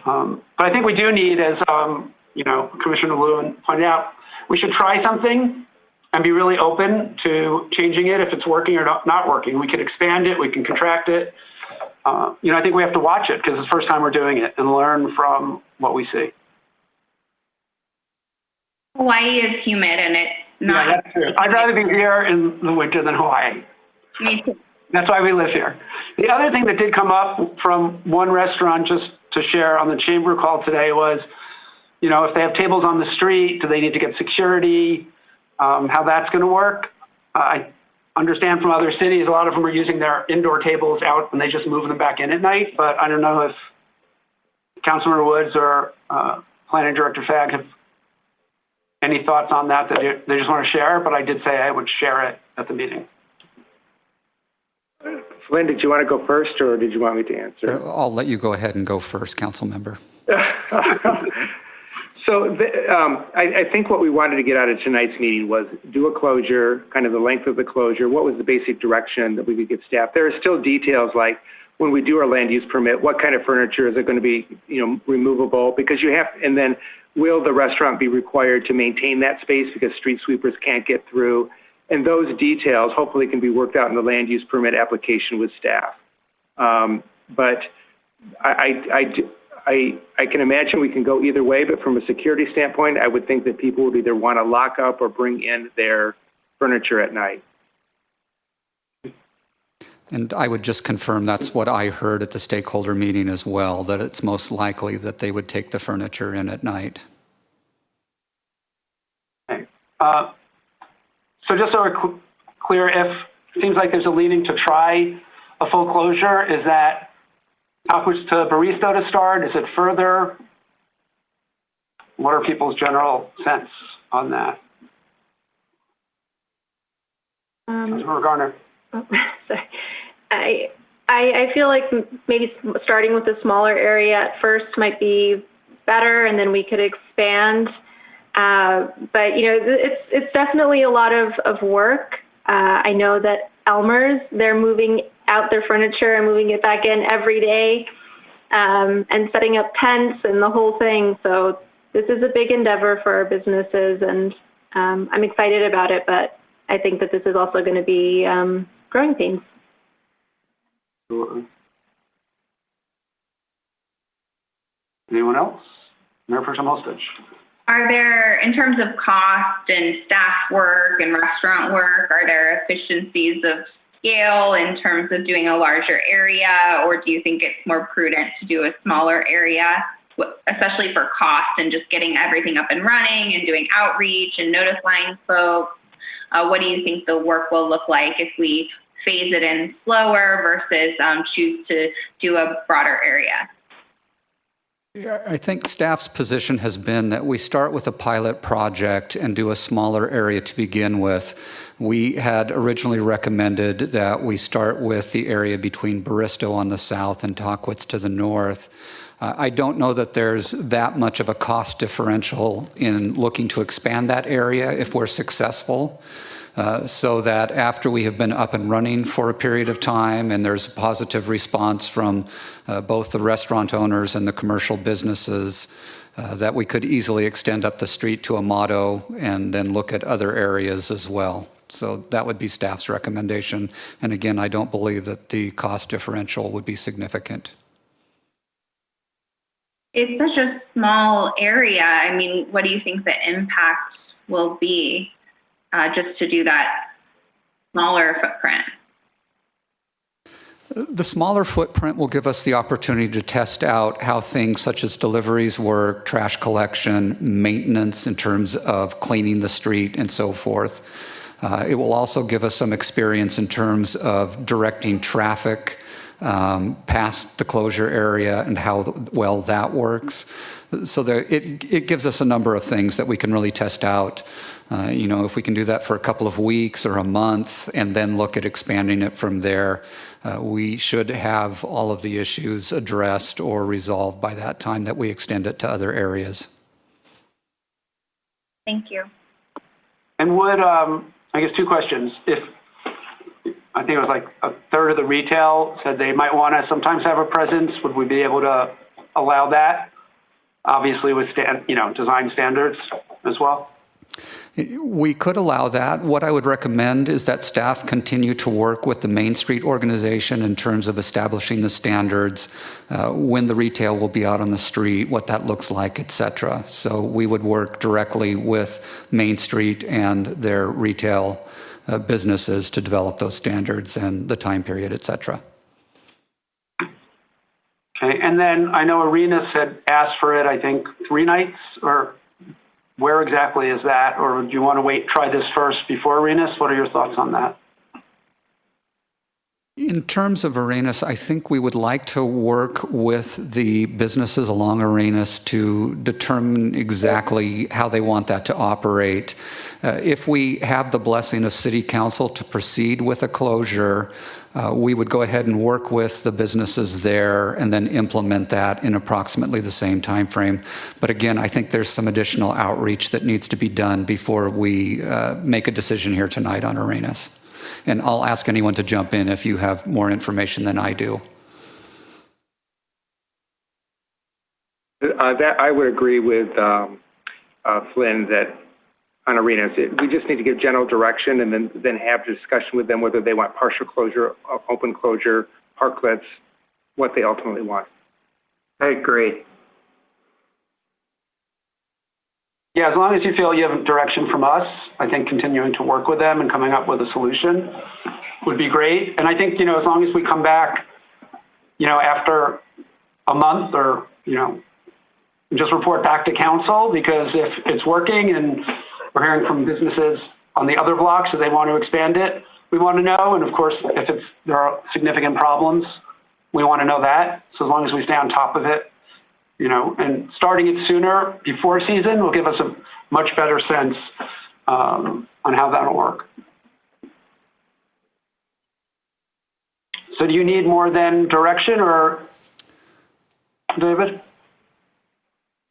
But I think we do need, as Commissioner Lewin pointed out, we should try something and be really open to changing it if it's working or not working. We can expand it, we can contract it. I think we have to watch it because it's the first time we're doing it and learn from what we see. Hawaii is humid and it's not. Yeah, that's true. I'd rather be here in the winter than Hawaii. Me too. That's why we live here. The other thing that did come up from one restaurant, just to share on the chamber call today, was, if they have tables on the street, do they need to get security? How that's going to work? I understand from other cities, a lot of them are using their indoor tables out and they just move them back in at night. But I don't know if Councilmember Woods or Planning Director Fagg have any thoughts on that they just want to share. But I did say I would share it at the meeting. Flynn, did you want to go first or did you want me to answer? I'll let you go ahead and go first, council member. So I think what we wanted to get out of tonight's meeting was do a closure, kind of the length of the closure, what was the basic direction that we could give staff. There are still details like when we do our land use permit, what kind of furniture is it going to be, removable, because you have, and then will the restaurant be required to maintain that space because street sweepers can't get through? And those details hopefully can be worked out in the land use permit application with staff. But I can imagine we can go either way, but from a security standpoint, I would think that people would either want to lock up or bring in their furniture at night. And I would just confirm that's what I heard at the stakeholder meeting as well, that it's most likely that they would take the furniture in at night. Okay. So just so we're clear, if it seems like there's a leaning to try a full closure? Is that Tahquitz to Barristo to start? Is it further? What are people's general sense on that? Councilmember Garner. Sorry. I feel like maybe starting with a smaller area at first might be better, and then we could expand. But it's definitely a lot of work. I know that Elmer's, they're moving out their furniture and moving it back in every day, and setting up tents and the whole thing. So this is a big endeavor for our businesses, and I'm excited about it. But I think that this is also going to be growing pains. Anyone else? Mayor Pro Tem Holstich. Are there, in terms of cost and staff work and restaurant work, are there efficiencies of scale in terms of doing a larger area, or do you think it's more prudent to do a smaller area, especially for cost and just getting everything up and running and doing outreach and notifying folks? What do you think the work will look like if we phase it in slower versus choose to do a broader area? Yeah, I think staff's position has been that we start with a pilot project and do a smaller area to begin with. We had originally recommended that we start with the area between Barristo on the south and Tahquitz to the north. I don't know that there's that much of a cost differential in looking to expand that area if we're successful. So that after we have been up and running for a period of time and there's a positive response from both the restaurant owners and the commercial businesses, that we could easily extend up the street to Amato and then look at other areas as well. So that would be staff's recommendation. And again, I don't believe that the cost differential would be significant. It's such a small area. I mean, what do you think the impact will be? Just to do that smaller footprint? The smaller footprint will give us the opportunity to test out how things such as deliveries work, trash collection, maintenance in terms of cleaning the street and so forth. It will also give us some experience in terms of directing traffic past the closure area and how well that works. So it gives us a number of things that we can really test out. If we can do that for a couple of weeks or a month and then look at expanding it from there, we should have all of the issues addressed or resolved by that time that we extend it to other areas. Thank you. And would, I guess two questions. If, I think it was like a third of the retail said they might want to sometimes have a presence, would we be able to allow that? Obviously with design standards as well? We could allow that. What I would recommend is that staff continue to work with the Main Street organization in terms of establishing the standards, when the retail will be out on the street, what that looks like, et cetera. So we would work directly with Main Street and their retail businesses to develop those standards and the time period, et cetera. Okay, and then I know Arenas had asked for it, I think, 3 nights, or where exactly is that? Or do you want to try this first before Arenas? What are your thoughts on that? In terms of Arenas, I think we would like to work with the businesses along Arenas to determine exactly how they want that to operate. If we have the blessing of City Council to proceed with a closure, we would go ahead and work with the businesses there and then implement that in approximately the same time frame. But again, I think there's some additional outreach that needs to be done before we make a decision here tonight on Arenas. And I'll ask anyone to jump in if you have more information than I do. That I would agree with Flynn that on Arenas, we just need to give general direction and then have a discussion with them whether they want partial closure, open closure, parklets, what they ultimately want. I agree. Yeah, as long as you feel you have direction from us, I think continuing to work with them and coming up with a solution would be great. And I think, as long as we come back, after a month or, just report back to council, because if it's working and we're hearing from businesses on the other blocks that they want to expand it, we want to know. And of course, if there are significant problems, we want to know that. So as long as we stay on top of it, and starting it sooner before season will give us a much better sense on how that'll work. So do you need more than direction, or David?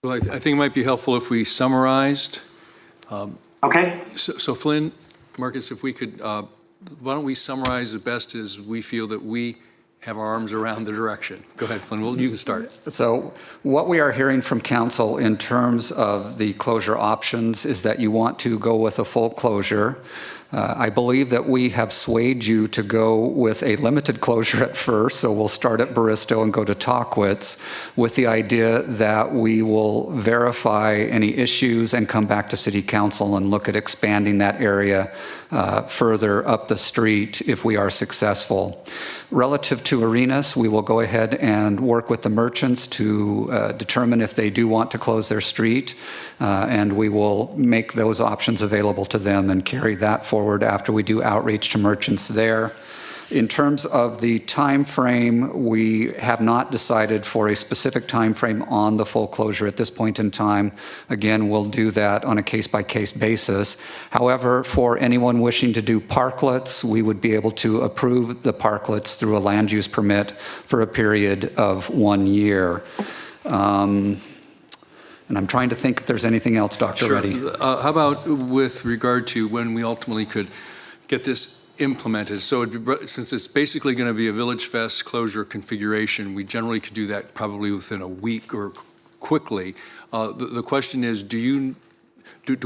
Well, I think it might be helpful if we summarized. Okay. So Flynn, Marcus, if we could, why don't we summarize the best as we feel that we have our arms around the direction. Go ahead, Flynn. You can start. So what we are hearing from council in terms of the closure options is that you want to go with a full closure. I believe that we have swayed you to go with a limited closure at first, so we'll start at Barristo and go to Tockwitz with the idea that we will verify any issues and come back to City Council and look at expanding that area further up the street if we are successful. Relative to Arenas, we will go ahead and work with the merchants to determine if they do want to close their street, and we will make those options available to them and carry that forward after we do outreach to merchants there. In terms of the time frame, we have not decided for a specific time frame on the full closure at this point in time. Again, we'll do that on a case-by-case basis. However, for anyone wishing to do parklets, we would be able to approve the parklets through a land use permit for a period of 1 year. And I'm trying to think if there's anything else, Dr. Sure. Reddy. How about with regard to when we ultimately could get this implemented? So since it's basically going to be a Village Fest closure configuration, we generally could do that probably within a week or quickly. The question is, do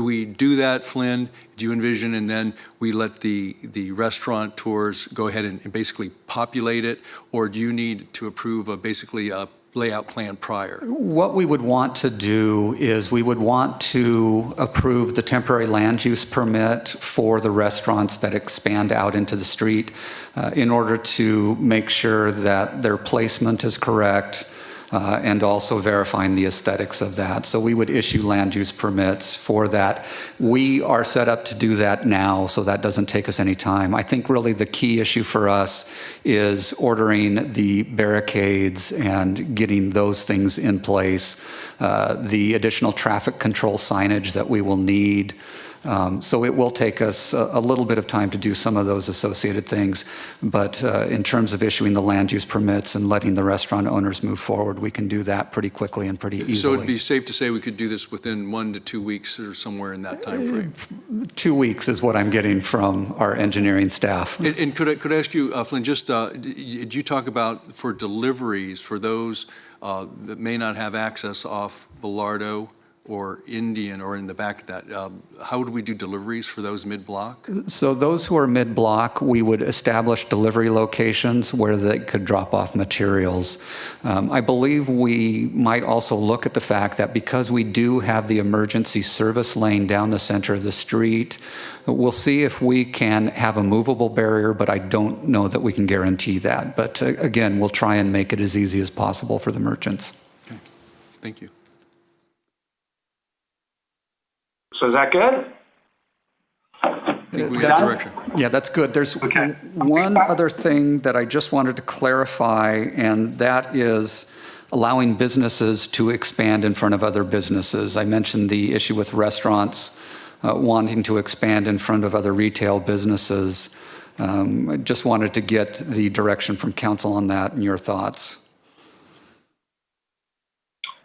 we do that, Flynn? Do you envision, and then we let the restaurateurs go ahead and basically populate it, or do you need to approve basically a layout plan prior? What we would want to do is we would want to approve the temporary land use permit for the restaurants that expand out into the street in order to make sure that their placement is correct and also verifying the aesthetics of that. So we would issue land use permits for that. We are set up to do that now, so that doesn't take us any time. I think really the key issue for us is ordering the barricades and getting those things in place, the additional traffic control signage that we will need. So it will take us a little bit of time to do some of those associated things, but in terms of issuing the land use permits and letting the restaurant owners move forward, we can do that pretty quickly and pretty easily. So it'd be safe to say we could do this within 1 to 2 weeks or somewhere in that time frame? 2 weeks is what I'm getting from our engineering staff. And could I ask you, Flynn, just did you talk about for deliveries for those that may not have access off Bilardo or Indian or in the back of that, how would we do deliveries for those mid-block? So those who are mid-block, we would establish delivery locations where they could drop off materials. I believe we might also look at the fact that because we do have the emergency service lane down the center of the street, we'll see if we can have a movable barrier, but I don't know that we can guarantee that. But again, we'll try and make it as easy as possible for the merchants. Okay. Thank you. So is that good? I think we got direction. Yeah, that's good. There's one other thing that I just wanted to clarify, and that is allowing businesses to expand in front of other businesses. I mentioned the issue with restaurants wanting to expand in front of other retail businesses. I just wanted to get the direction from council on that and your thoughts.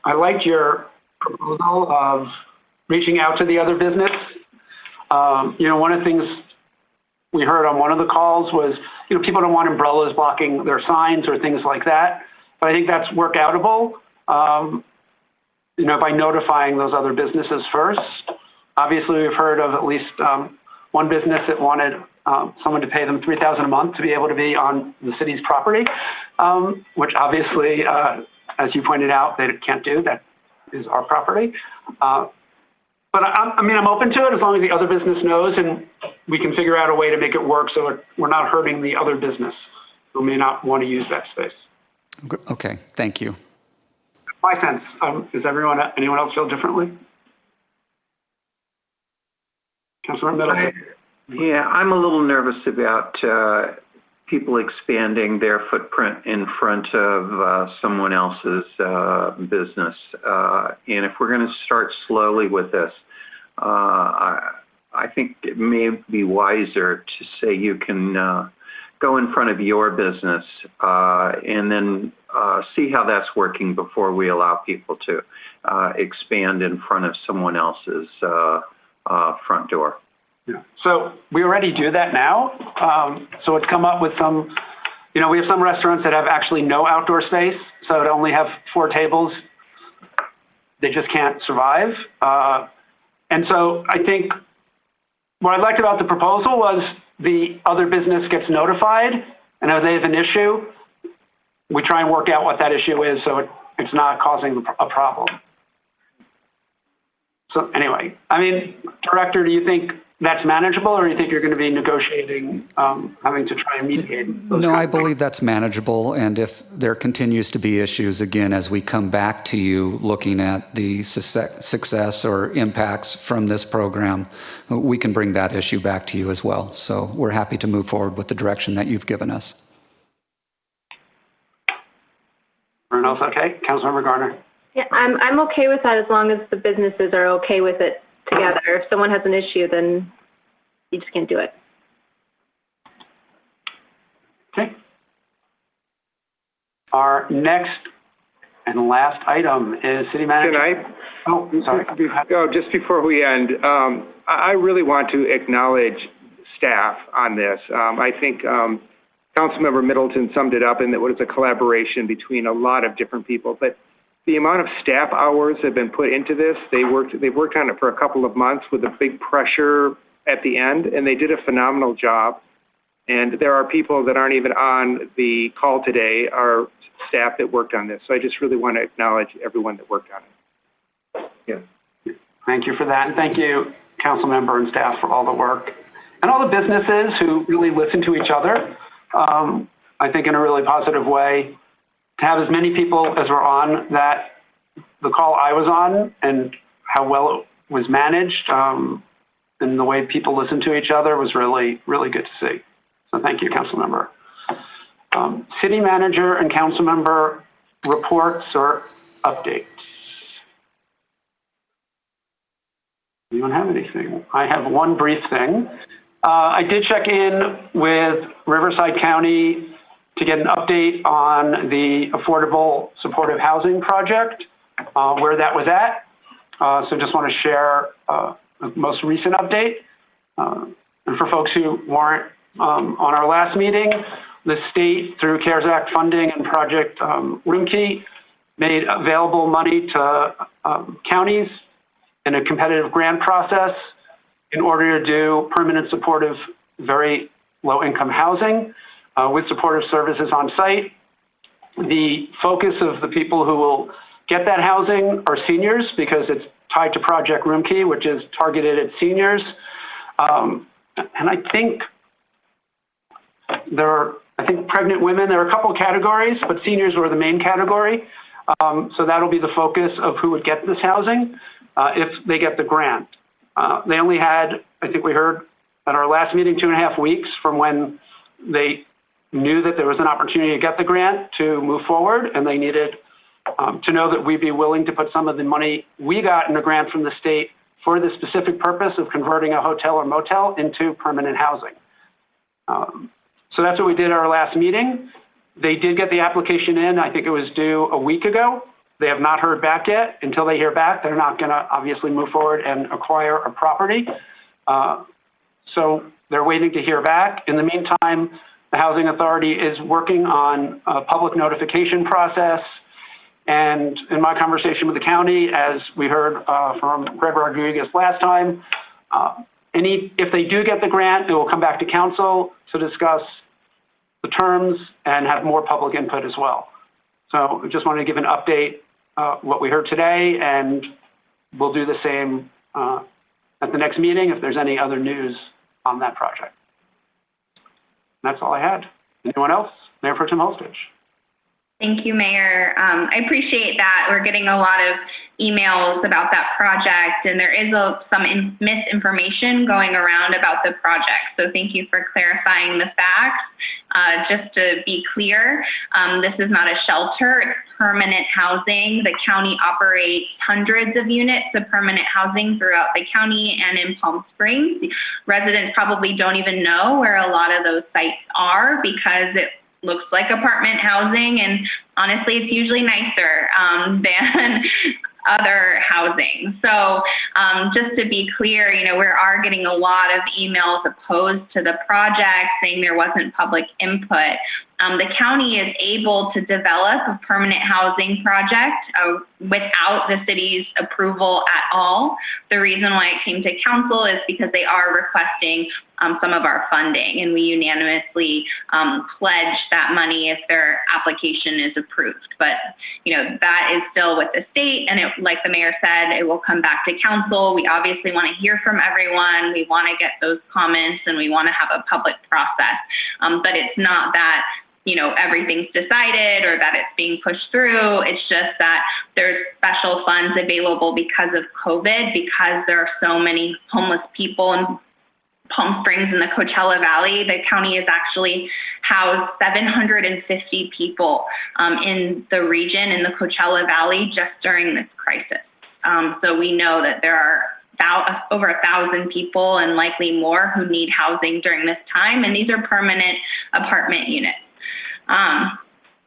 I liked your proposal of reaching out to the other business. One of the things we heard on one of the calls was, people don't want umbrellas blocking their signs or things like that. But I think that's work outable, by notifying those other businesses first. Obviously, we've heard of at least one business that wanted someone to pay them $3,000 a month to be able to be on the city's property, which obviously, as you pointed out, they can't do. That is our property. But I'm open to it as long as the other business knows and we can figure out a way to make it work so we're not hurting the other business who may not want to use that space. Okay, thank you. My sense. Does anyone else feel differently? Councilor Middleton. Yeah, I'm a little nervous about people expanding their footprint in front of someone else's business. And if we're going to start slowly with this, I think it may be wiser to say you can go in front of your business and then see how that's working before we allow people to expand in front of someone else's front door. Yeah. So we already do that now. So it's come up with some, we have some restaurants that have actually no outdoor space, so to only have 4 tables, they just can't survive. And so I think what I liked about the proposal was the other business gets notified, and if they have an issue, we try and work out what that issue is so it's not causing a problem. So anyway, Director, do you think that's manageable, or do you think you're going to be negotiating, having to try and mediate? No, I believe that's manageable. And if there continues to be issues, again, as we come back to you looking at the success or impacts from this program, we can bring that issue back to you as well. So we're happy to move forward with the direction that you've given us. Everyone else okay? Councilmember Garner. Yeah, I'm okay with that as long as the businesses are okay with it together. If someone has an issue, then you just can't do it. Okay. Our next and last item is City Manager. Can I? Oh, sorry. Just before we end, I really want to acknowledge staff on this. I think Councilmember Middleton summed it up in that it was a collaboration between a lot of different people. But the amount of staff hours that have been put into this, they've worked on it for a couple of months with a big pressure at the end, and they did a phenomenal job. And there are people that aren't even on the call today, are staff that worked on this. So I just really want to acknowledge everyone that worked on it. Yeah. Thank you for that. And thank you, council member and staff, for all the work. And all the businesses who really listen to each other, I think in a really positive way. To have as many people as were on the call I was on, and how well it was managed, and the way people listened to each other was really, really good to see. So thank you, council member. City manager and council member reports or updates. Anyone have anything? I have one brief thing. I did check in with Riverside County to get an update on the affordable supportive housing project, where that was at. So just want to share the most recent update. And for folks who weren't on our last meeting, the state, through CARES Act funding and Project Roomkey, made available money to counties in a competitive grant process in order to do permanent supportive, very low-income housing with supportive services on site. The focus of the people who will get that housing are seniors, because it's tied to Project Roomkey, which is targeted at seniors. And I think pregnant women, there are a couple of categories, but seniors were the main category. So that'll be the focus of who would get this housing if they get the grant. They only had, I think we heard at our last meeting, 2.5 weeks from when they knew that there was an opportunity to get the grant to move forward, and they needed to know that we'd be willing to put some of the money we got in a grant from the state for the specific purpose of converting a hotel or motel into permanent housing. So that's what we did at our last meeting. They did get the application in. I think it was due a week ago. They have not heard back yet. Until they hear back, they're not going to obviously move forward and acquire a property. So they're waiting to hear back. In the meantime, the Housing Authority is working on a public notification process. And in my conversation with the county, as we heard from Greg Rodriguez last time, if they do get the grant, it will come back to council to discuss the terms and have more public input as well. So I just wanted to give an update, what we heard today, and we'll do the same at the next meeting if there's any other news on that project. And that's all I had. Anyone else? Mayor Pro Tem Holstich. Thank you, Mayor. I appreciate that. We're getting a lot of emails about that project, and there is some misinformation going around about the project. So thank you for clarifying the facts. Just to be clear, this is not a shelter, it's permanent housing. The county operates hundreds of units of permanent housing throughout the county and in Palm Springs. Residents probably don't even know where a lot of those sites are because it looks like apartment housing, and honestly, it's usually nicer than other housing. So just to be clear, we are getting a lot of emails opposed to the project saying there wasn't public input. The county is able to develop a permanent housing project without the city's approval at all. The reason why it came to council is because they are requesting some of our funding, and we unanimously pledge that money if their application is approved. But, that is still with the state, and like the mayor said, it will come back to council. We obviously want to hear from everyone. We want to get those comments, and we want to have a public process. But it's not that everything's decided or that it's being pushed through. It's just that there's special funds available because of COVID, because there are so many homeless people in Palm Springs and the Coachella Valley. The county has actually housed 750 people in the region, in the Coachella Valley, just during this crisis. So we know that there are over 1,000 people and likely more who need housing during this time, and these are permanent apartment units.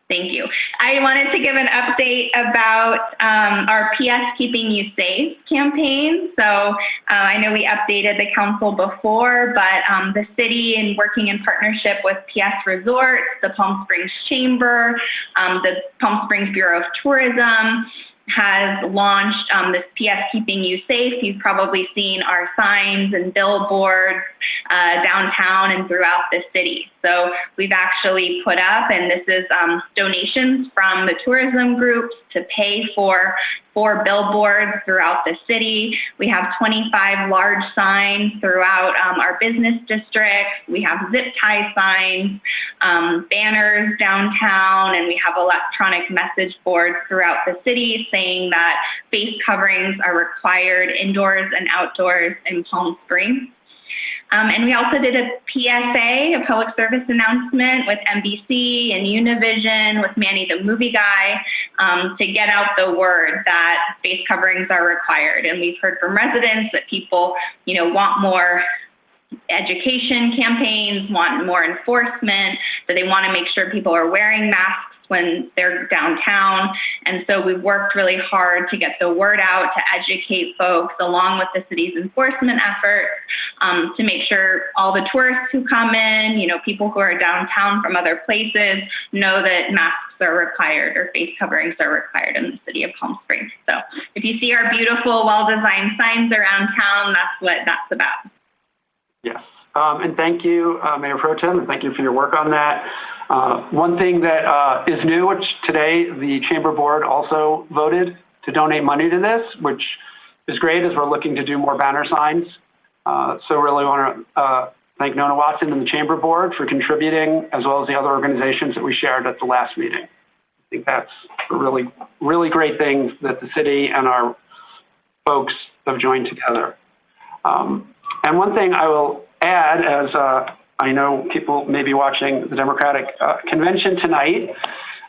Thank you. I wanted to give an update about our PS Keeping You Safe campaign. So I know we updated the council before, but the city, in working in partnership with PS Resorts, the Palm Springs Chamber, the Palm Springs Bureau of Tourism, has launched this PS Keeping You Safe. You've probably seen our signs and billboards downtown and throughout the city. So we've actually put up, and this is donations from the tourism groups to pay for 4 billboards throughout the city. We have 25 large signs throughout our business districts. We have zip tie signs, banners downtown, and we have electronic message boards throughout the city saying that face coverings are required indoors and outdoors in Palm Springs. And we also did a PSA, a public service announcement with NBC and Univision, with Manny the Movie Guy, to get out the word that face coverings are required. And we've heard from residents that people, want more education campaigns, want more enforcement, that they want to make sure people are wearing masks when they're downtown. And so we've worked really hard to get the word out, to educate folks along with the city's enforcement efforts, to make sure all the tourists who come in, people who are downtown from other places, know that masks are required or face coverings are required in the city of Palm Springs. So if you see our beautiful, well-designed signs around town, that's what that's about. Yes. And thank you, Mayor Pro Tem, and thank you for your work on that. One thing that is new, which today the Chamber Board also voted to donate money to this, which is great, as we're looking to do more banner signs. So really want to thank Nona Watson and the Chamber Board for contributing, as well as the other organizations that we shared at the last meeting. I think that's a really, really great thing that the city and our folks have joined together. And one thing I will add, as I know people may be watching the Democratic convention tonight,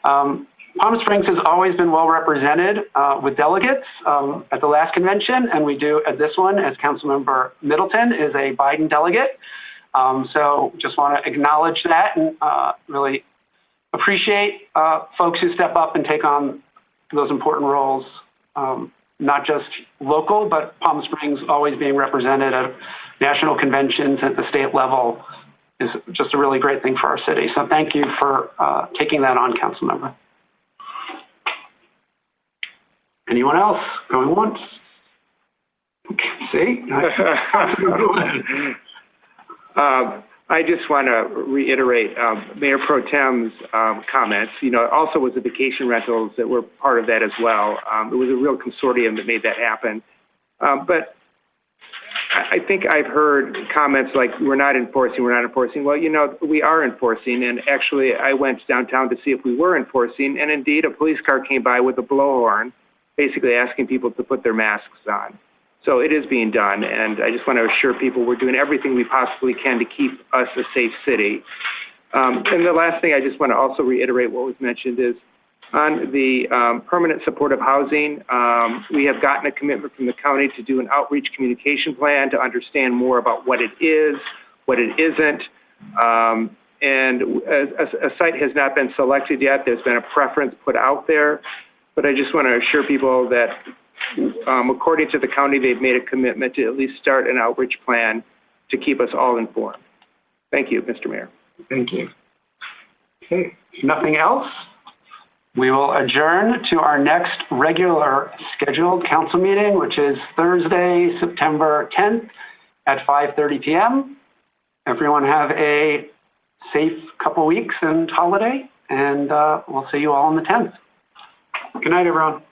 Palm Springs has always been well represented with delegates at the last convention, and we do at this one, as Councilmember Middleton is a Biden delegate. So just want to acknowledge that and really appreciate folks who step up and take on those important roles, not just local, but Palm Springs always being represented at national conventions at the state level is just a really great thing for our city. So thank you for taking that on, Councilmember. Anyone else going once? Okay, see? I just want to reiterate Mayor Pro Tem's comments. Also was the vacation rentals that were part of that as well. It was a real consortium that made that happen. But I think I've heard comments like, we're not enforcing. Well, you know, we are enforcing. And actually, I went downtown to see if we were enforcing. And indeed, a police car came by with a blowhorn, basically asking people to put their masks on. So it is being done. And I just want to assure people we're doing everything we possibly can to keep us a safe city. And the last thing I just want to also reiterate what was mentioned is, on the permanent supportive housing, we have gotten a commitment from the county to do an outreach communication plan to understand more about what it is, what it isn't. And a site has not been selected yet. There's been a preference put out there. But I just want to assure people that according to the county, they've made a commitment to at least start an outreach plan to keep us all informed. Thank you, Mr. Mayor. Thank you. Okay, nothing else? We will adjourn to our next regular scheduled council meeting, which is Thursday, September 10th at 5:30 p.m. Everyone have a safe couple weeks and holiday, and we'll see you all on the 10th. Good night, everyone.